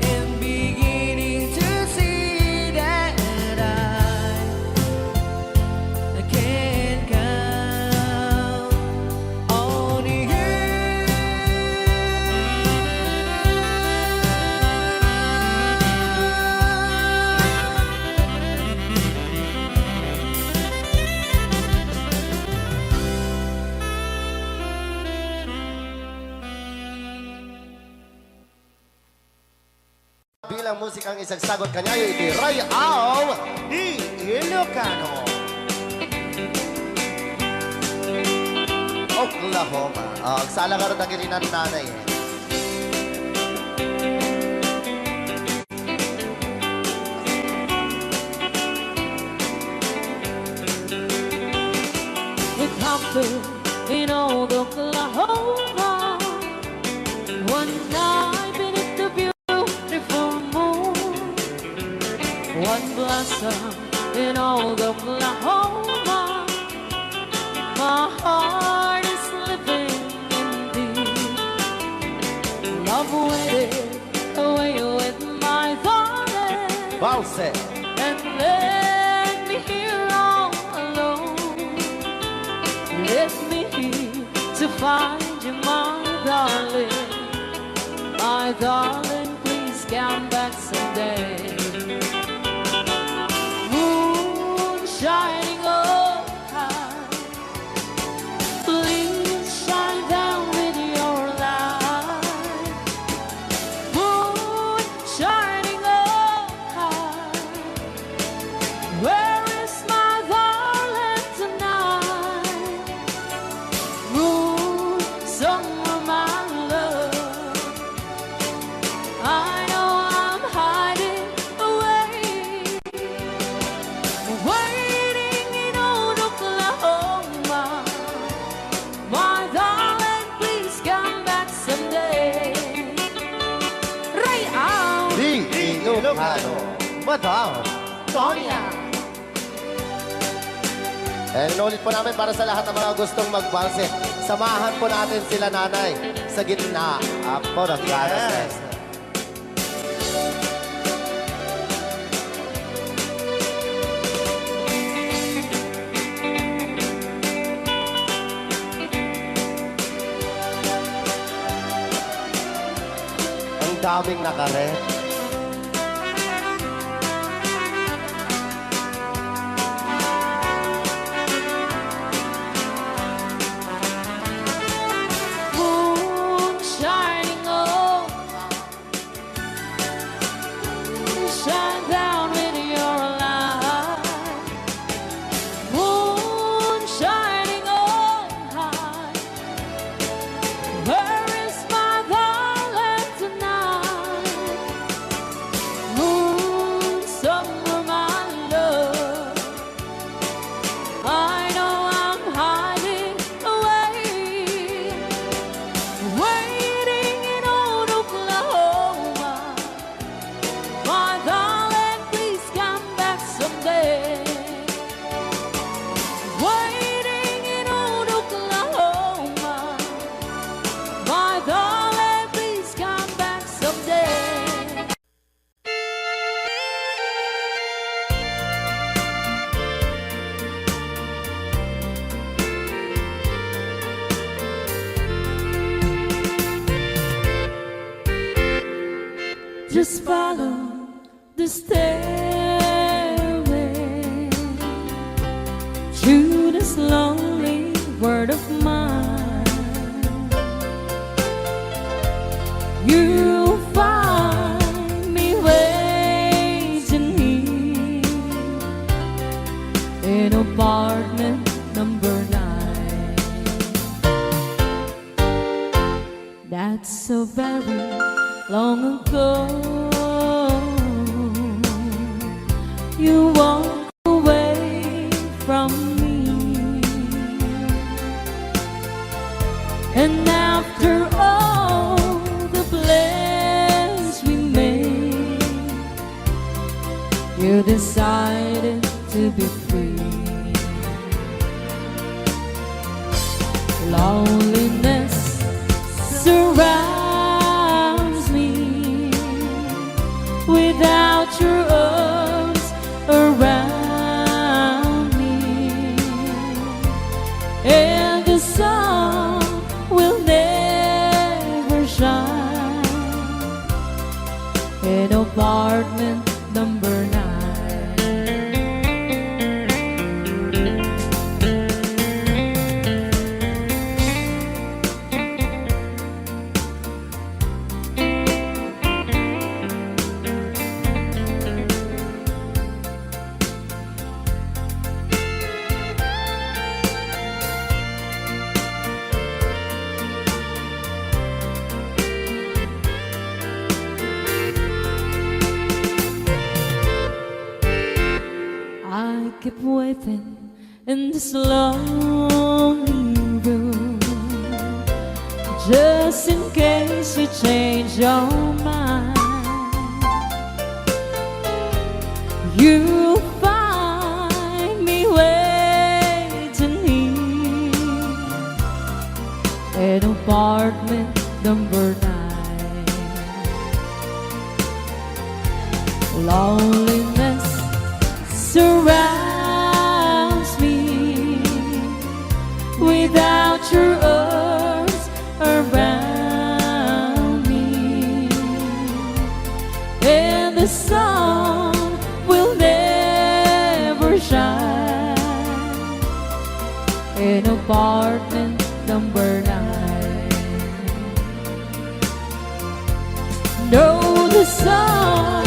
and beginning to see that I can't count on you. Bilang musikang isagsagot kanya, iti Ray Au di Ilocano. Oklahoma. Agsala ka rin na kininan nanay. It happened in old Oklahoma. One night beneath the beautiful moon, one blossom in old Oklahoma. My heart is living in thee. Love waited away with my darling, Bounce. and left me here all alone. Left me here to find you, my darling. My darling, please come back someday. Moon shining oh high, please shine down with your light. Moon shining oh high, where is my darling tonight? Moon, summer, my love, I know I'm hiding away, waiting in old Oklahoma. My darling, please come back someday. Ray Au Di Ilocano. Madam Sonia. Inulit po namin para sa lahat ng mga gustong magbalse. Samahan po natin sila nanay sa gitna. Apo ng garas. Ang daming nakaret. Moon shining oh, shine down with your light. Moon shining oh high, where is my darling tonight? Moon, summer, my love, I know I'm hiding away, waiting in old Oklahoma. My darling, please come back someday. Waiting in old Oklahoma. My darling, please come back someday. Just follow the stairway through this lonely world of mine. You'll find me waiting here in apartment number 9. That's so very long ago. You walk away from me, and after all the plans we made, you decided to be free. Loneliness surrounds in apartment number 9. I keep waiting in this lonely room, just in case you change your mind. You find me waiting here in apartment number 9. Loneliness surrounds me without your arms around me, and the sun will never shine in apartment number 9. No, the sun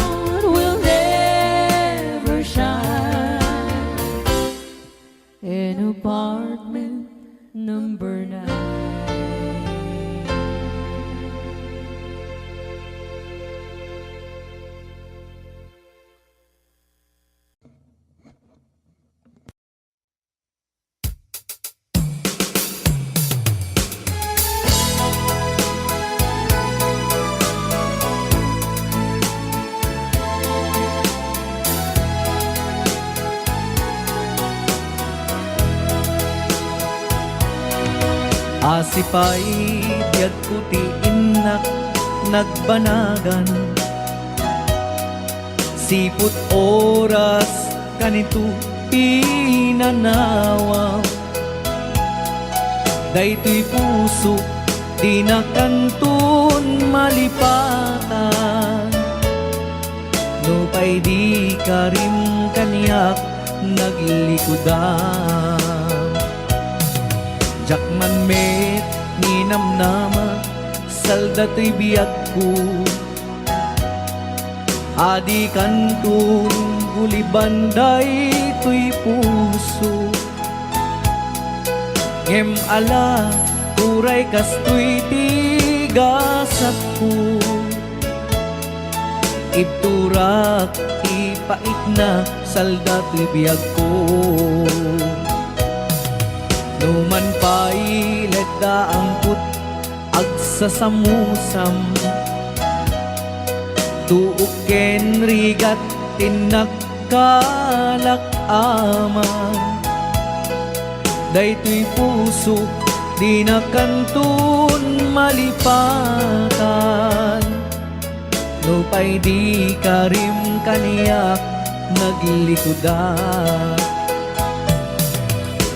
will never shine in apartment number 9. Asipay biyag kuti inak nagbanagan, siput oras kanito pinanawa. Daytoy puso di na kantun malipatan, no pay di karim kaniyak naglikudan. Jakman met ni namnama salda to'y biyag ko, adi kantun gulibanday to'y puso. Ngem ala turay kasto'y tigasat ko, ibturak ipait na salda to'y biyag ko. Numan pa'y ledda ang put agsasamusam, tuok ken rigat tinagkalak aman. Daytoy puso di na kantun malipatan, no pa'y di karim kaniyak naglikudan.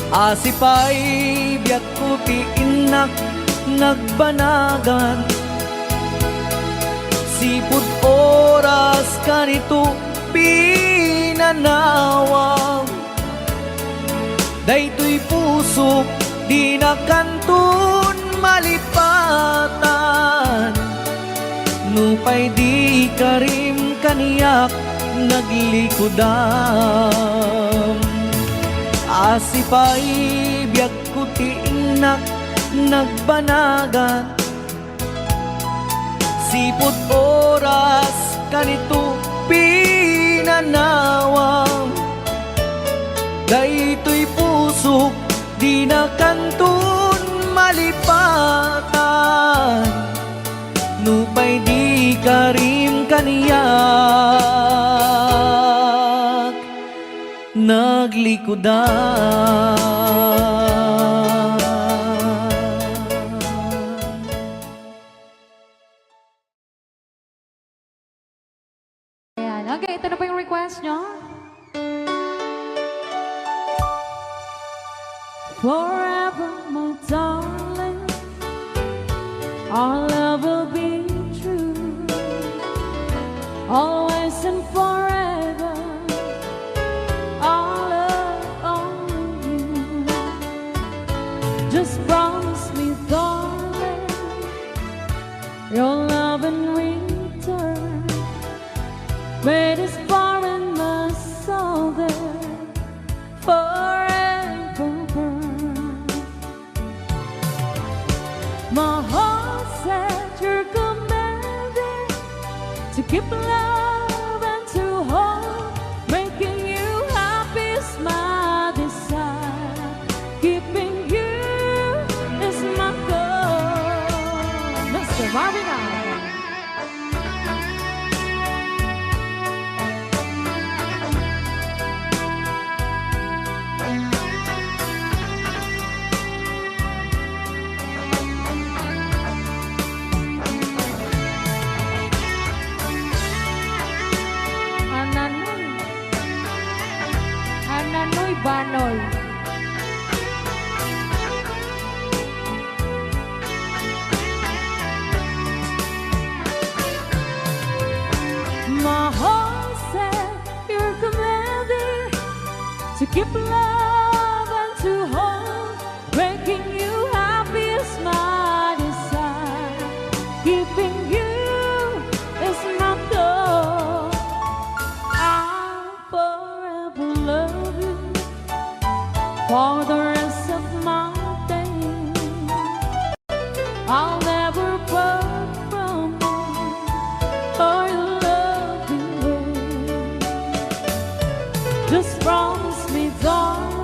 Asipay biyag kuti inak nagbanagan, sipud oras kanito pinanawa. Daytoy puso di na kantun malipatan, no pa'y di karim kaniyak naglikudan. Asipay biyag kuti inak nagbanagan, siput oras kanito pinanawa. Daytoy puso di na kantun malipatan, no pa'y di karim kaniyak naglikudan. Ayan, okay, ito na po yung request nyo. Forever, my darling, our love will be true. love in return. Made his foreign muscle there forever burn. My heart said you're commanded to keep love and to hold, making you happy is my desire. Keeping you is my goal. Mr. Marvin Allen. Ananoy Banoy. My heart said you're commanded to keep love and to hold, making you happy is my desire. Keeping you is my goal. I'll forever love you for the rest of my days. I'll never part from you or your loving ways. Just promise me, darling,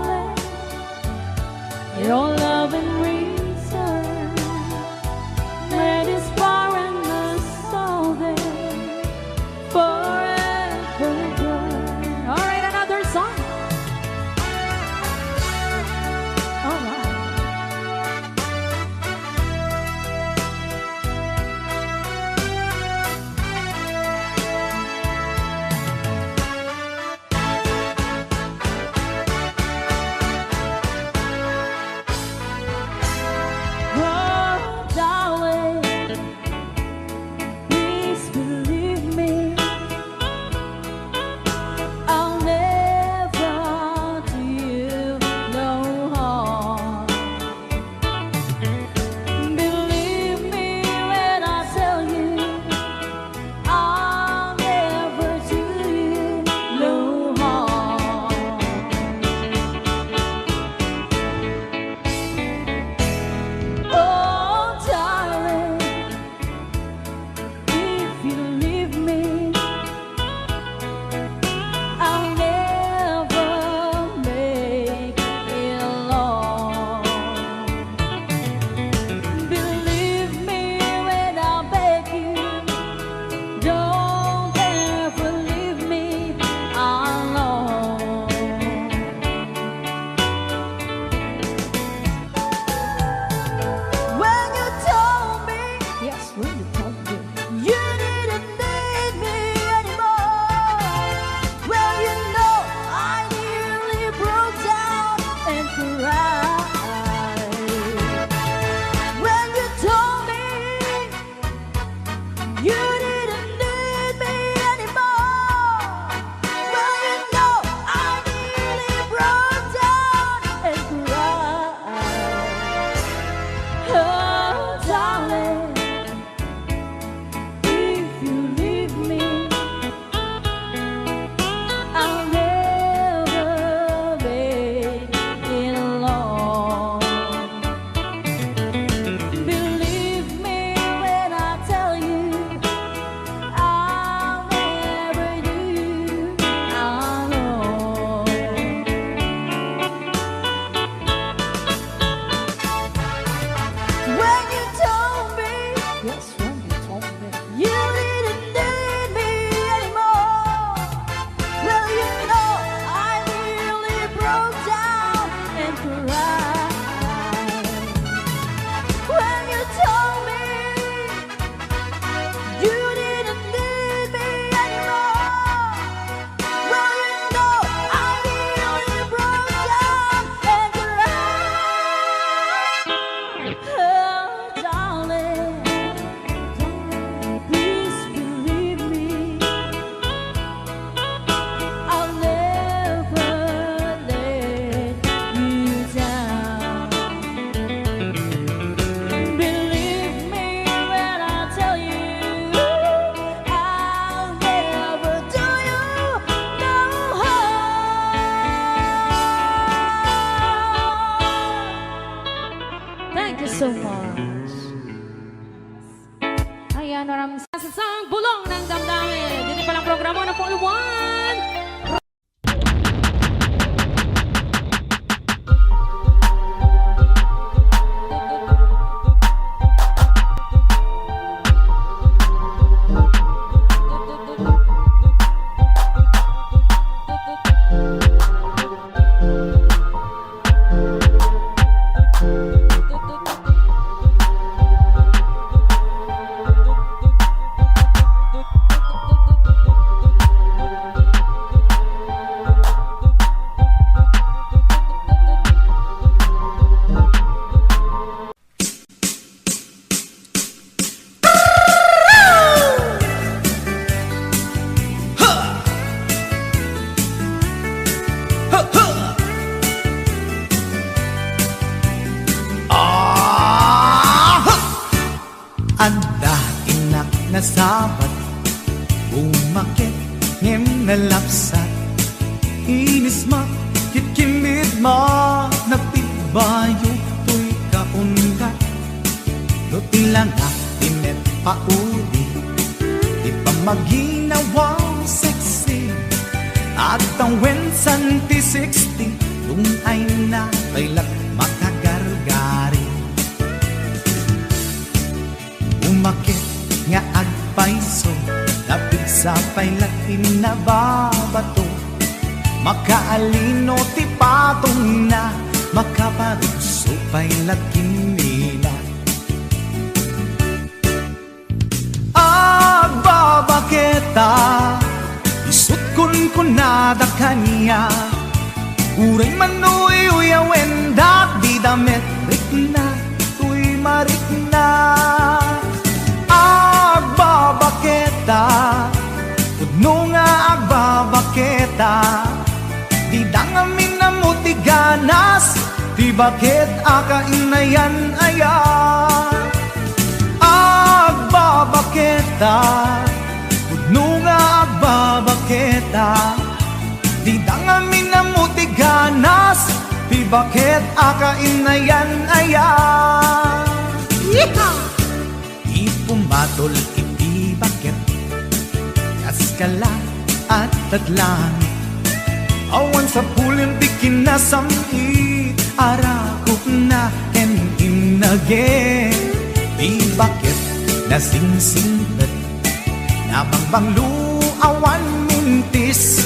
sang bulong ng damdamin. Dito palang programa na po iwan. Anda inak na sabat umakit ngem nalapsat inis ma kitkimid ma nagtibayo tuy kaungat do tilang tinet paudi di pa maginawang sexy at ang wensan ti 60 kung ay na bailat makagargari umakit nga agpaiso napig sa pailatin na babato makaalino ti patong na makaparuso pailatin nila agbabaketa isut kun nada kanya uray manuy uyawen dak di damit rikna tuy marikna agbabaketa Pudno nga agbabaketa Di dangamin na muti ganas Di bakit akainayan aya Agbabaketa Pudno nga agbabaketa Di dangamin na muti ganas Di bakit akainayan aya Yeehaw! Ipumatol iti bakit Kaskala at tadlang Awan sa pulin di kinasami Arakot na and inage Di bakit nasingsingbat Nabangbang luawan mintis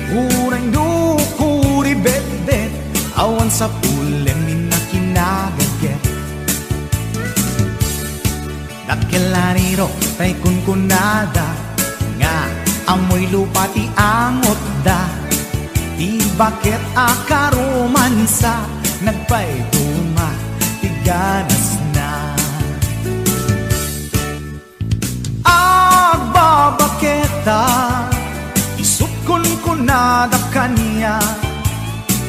Urang dukuri bet-bet Awan sa pulin minakinagaget Nakilariro tay kunkunada Nga amoy lupa ti angot da Di bakit akaromansa Nagpay duma ti ganas na Agbabaketa Isut kunkunada kanya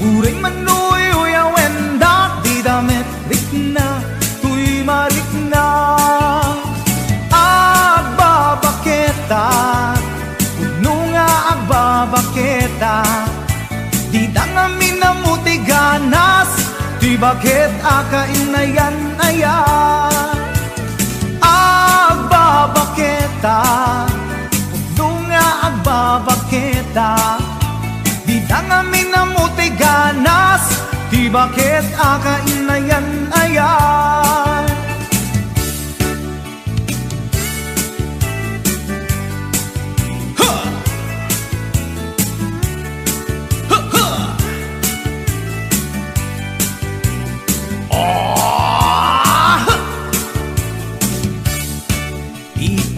Uray manuy uyawen dak di damit rikna Tuy marikna Agbabaketa Puno nga agbabaketa Di dangamin na muti ganas Di bakit akainayan aya Agbabaketa Puno nga agbabaketa Di dangamin na muti ganas Di bakit akainayan aya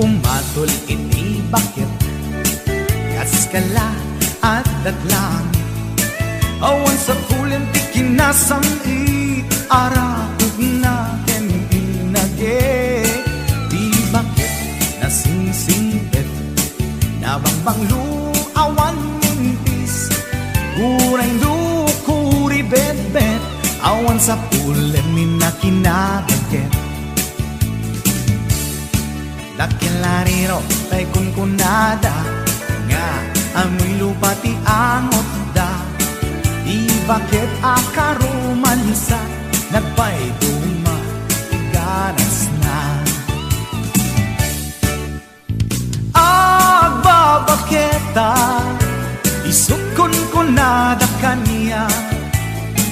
Pumatol ini bakit Kaskala at datlang Awan sa kulim ti kinasami Arakot na ken inage Di bakit nasingsingpet Nabangbang luawan mintis Urang dukuri bet-bet Awan sa kulim minakinabaget Dakilariro tay kunkunada Nga amoy lupa ti angot da Di bakit akaromansa Nagpay duma ti ganas na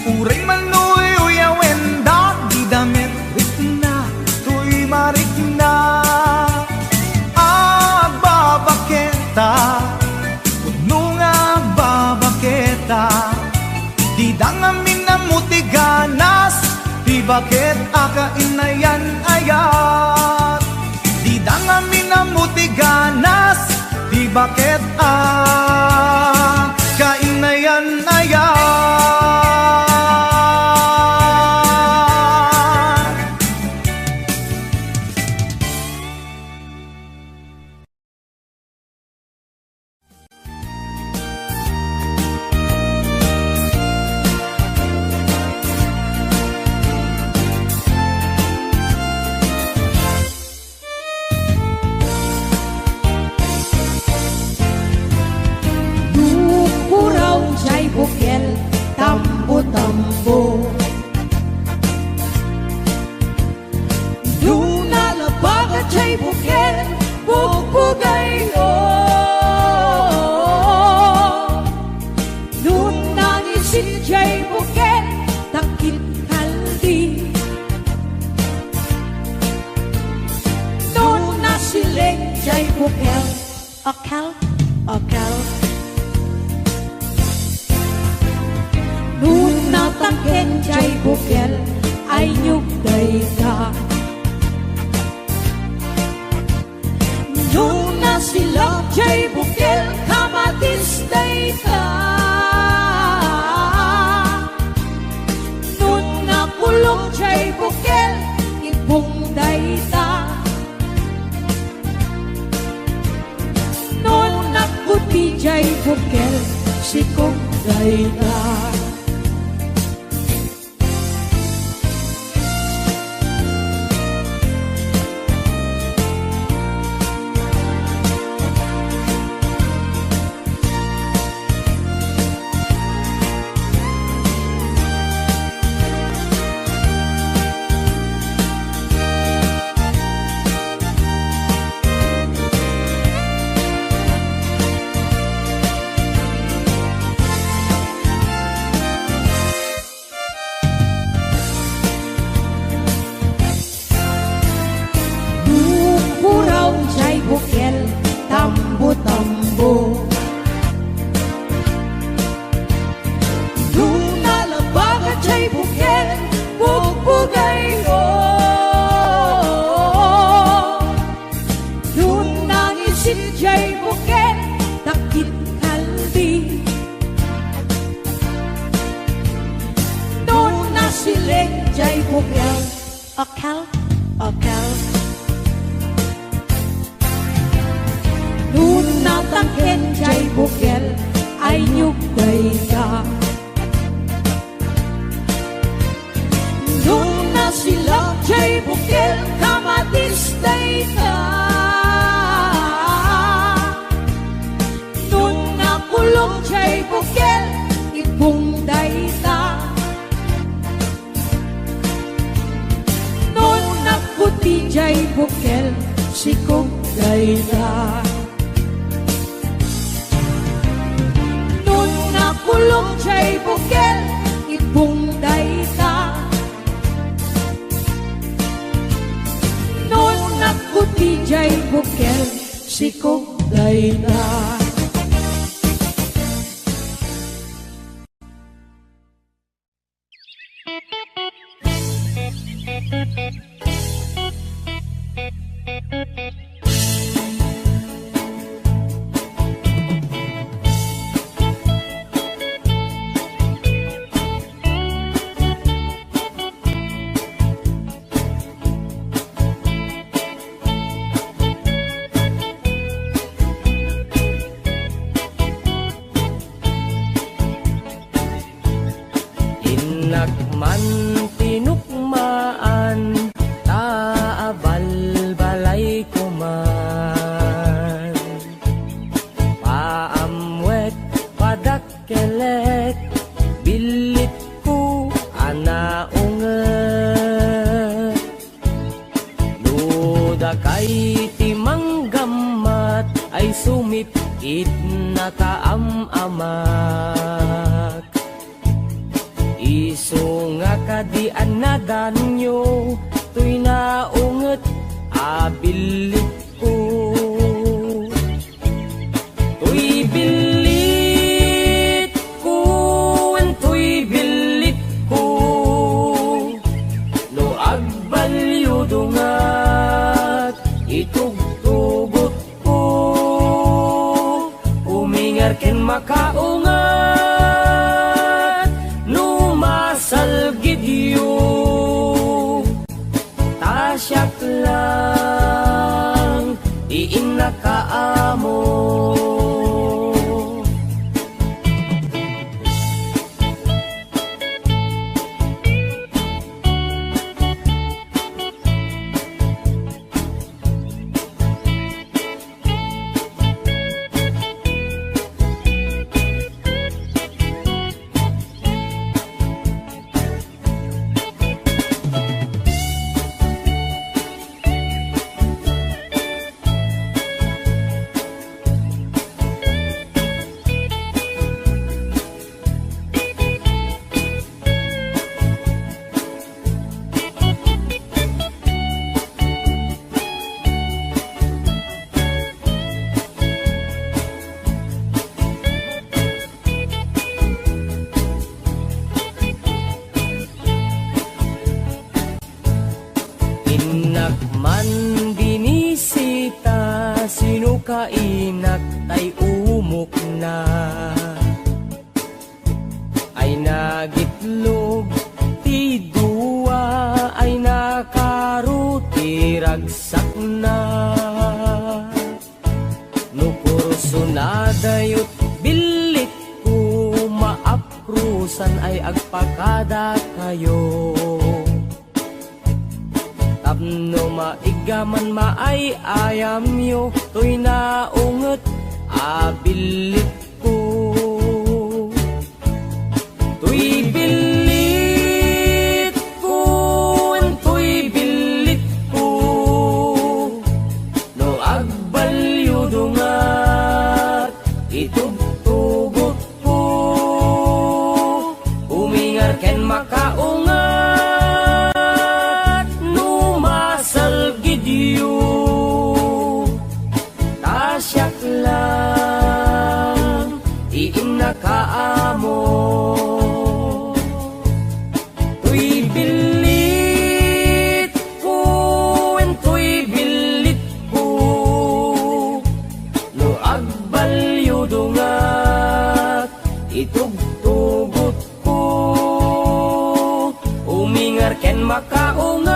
Uray manuy uyawenda di damit rikna tuy marikna babaketa nunga babaketa di dangamin na mutiganas di bakit aka inayan ayat di dangamin na mutiganas di bakit kainayan ayat. Bukel, tambo-tambo Luna labaga chay bukel, bukbugay o Luna ngisit chay bukel, takit kaldi Luna siling chay bukel, akal, akal Nuna tangken chay bukel ay nyugday ka Nuna silak chay bukel kamatisday ka Nuna kulong chay bukel ibungday ta Nuna puti chay bukel sikugday ta tambo Luna labaga chay bukel bukbugay o Luna ngisit chay bukel takit kaldi Luna siling chay bukel akal, akal Nuna tangken chay bukel ay nyugday ka Nuna silak chay bukel kamatisday ka Nuna kulong chay bukel ibungday ta Nuna puti chay bukel sikugday ta Kulong chay bukel, ibungday ta Noon nakuti chay bukel, sikugday ta Nagman tinukmaan taabal balay kuman paamwet padakkelet bilit ko anaunget luda kay timanggamat ay sumipit na kaamamak Iso nga kadian na danyo, tuy naunget abilit ko. Tuy bilit ko, tuy bilit ko, no agbalyo dungat, itugtugot ko, umingar ken makaungat, no masalgidyo, tasyak lang, diin nakaamo. Man binisita, sino kainak tay umok na, ay nagitlog ti duwa, ay nakaruti ragsak na. No kurso na dayot bilit ko, maaprusan ay agpakada kayo. Tapno maigaman maay ayam yo, tuy naunget abilit ko. Tuy bilit ko, tuy bilit ko, no agbalyo dungat, itugtugot ko, umingar ken makaungat, tasyak lang, diin nakaamo. Tuy bilit ko, tuy bilit ko, no agbalyo dungat, itugtugot ko, umingar ken makaungat,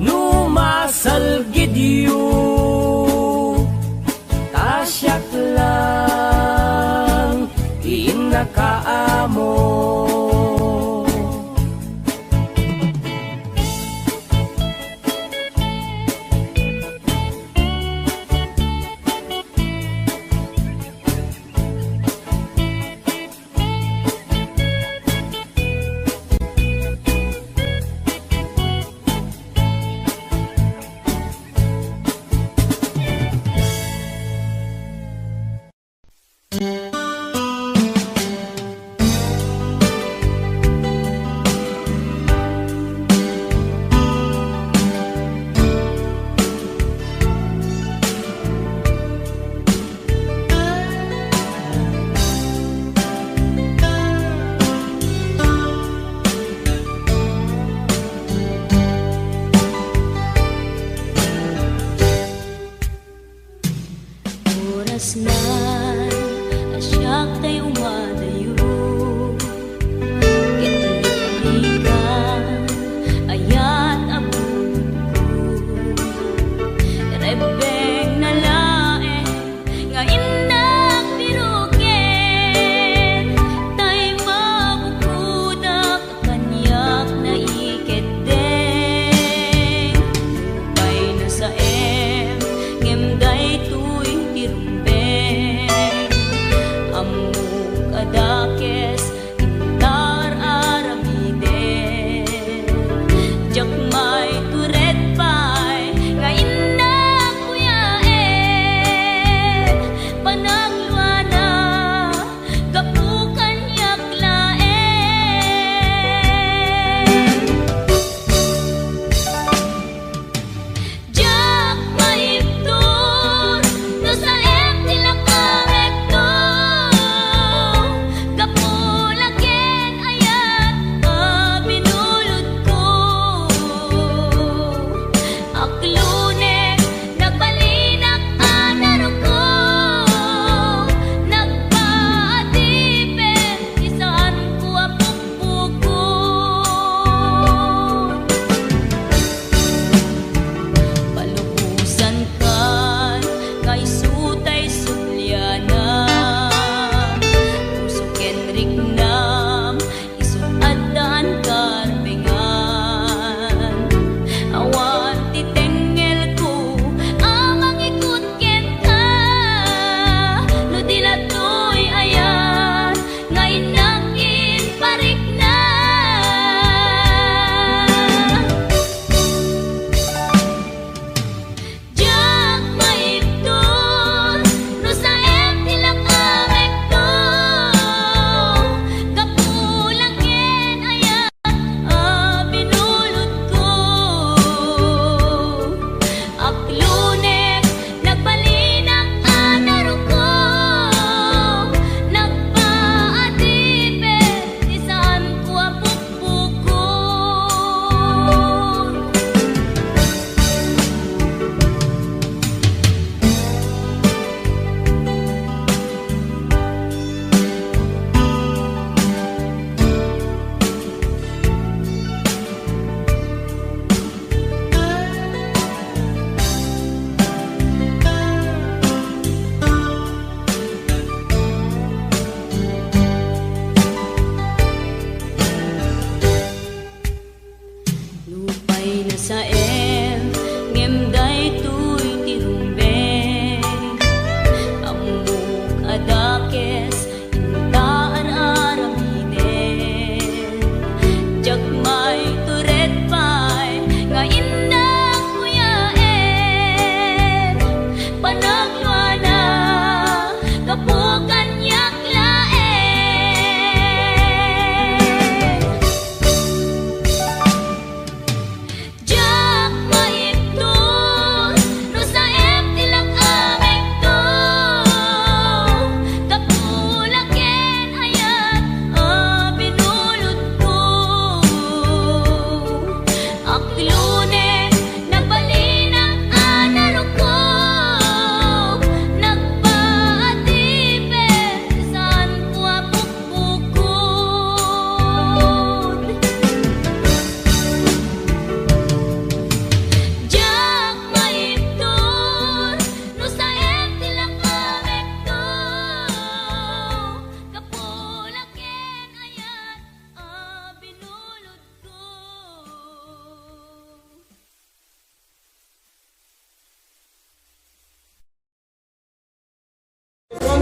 no masalgidyo, tasyak lang, diin nakaamo. Ngem day tuy tirumben, amuk ada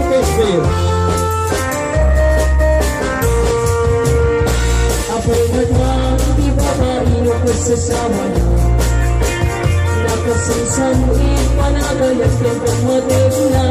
Casper. Apoy nagmang di ba marino ko sa sama na Nakasinsan panagayas kang pagmatig na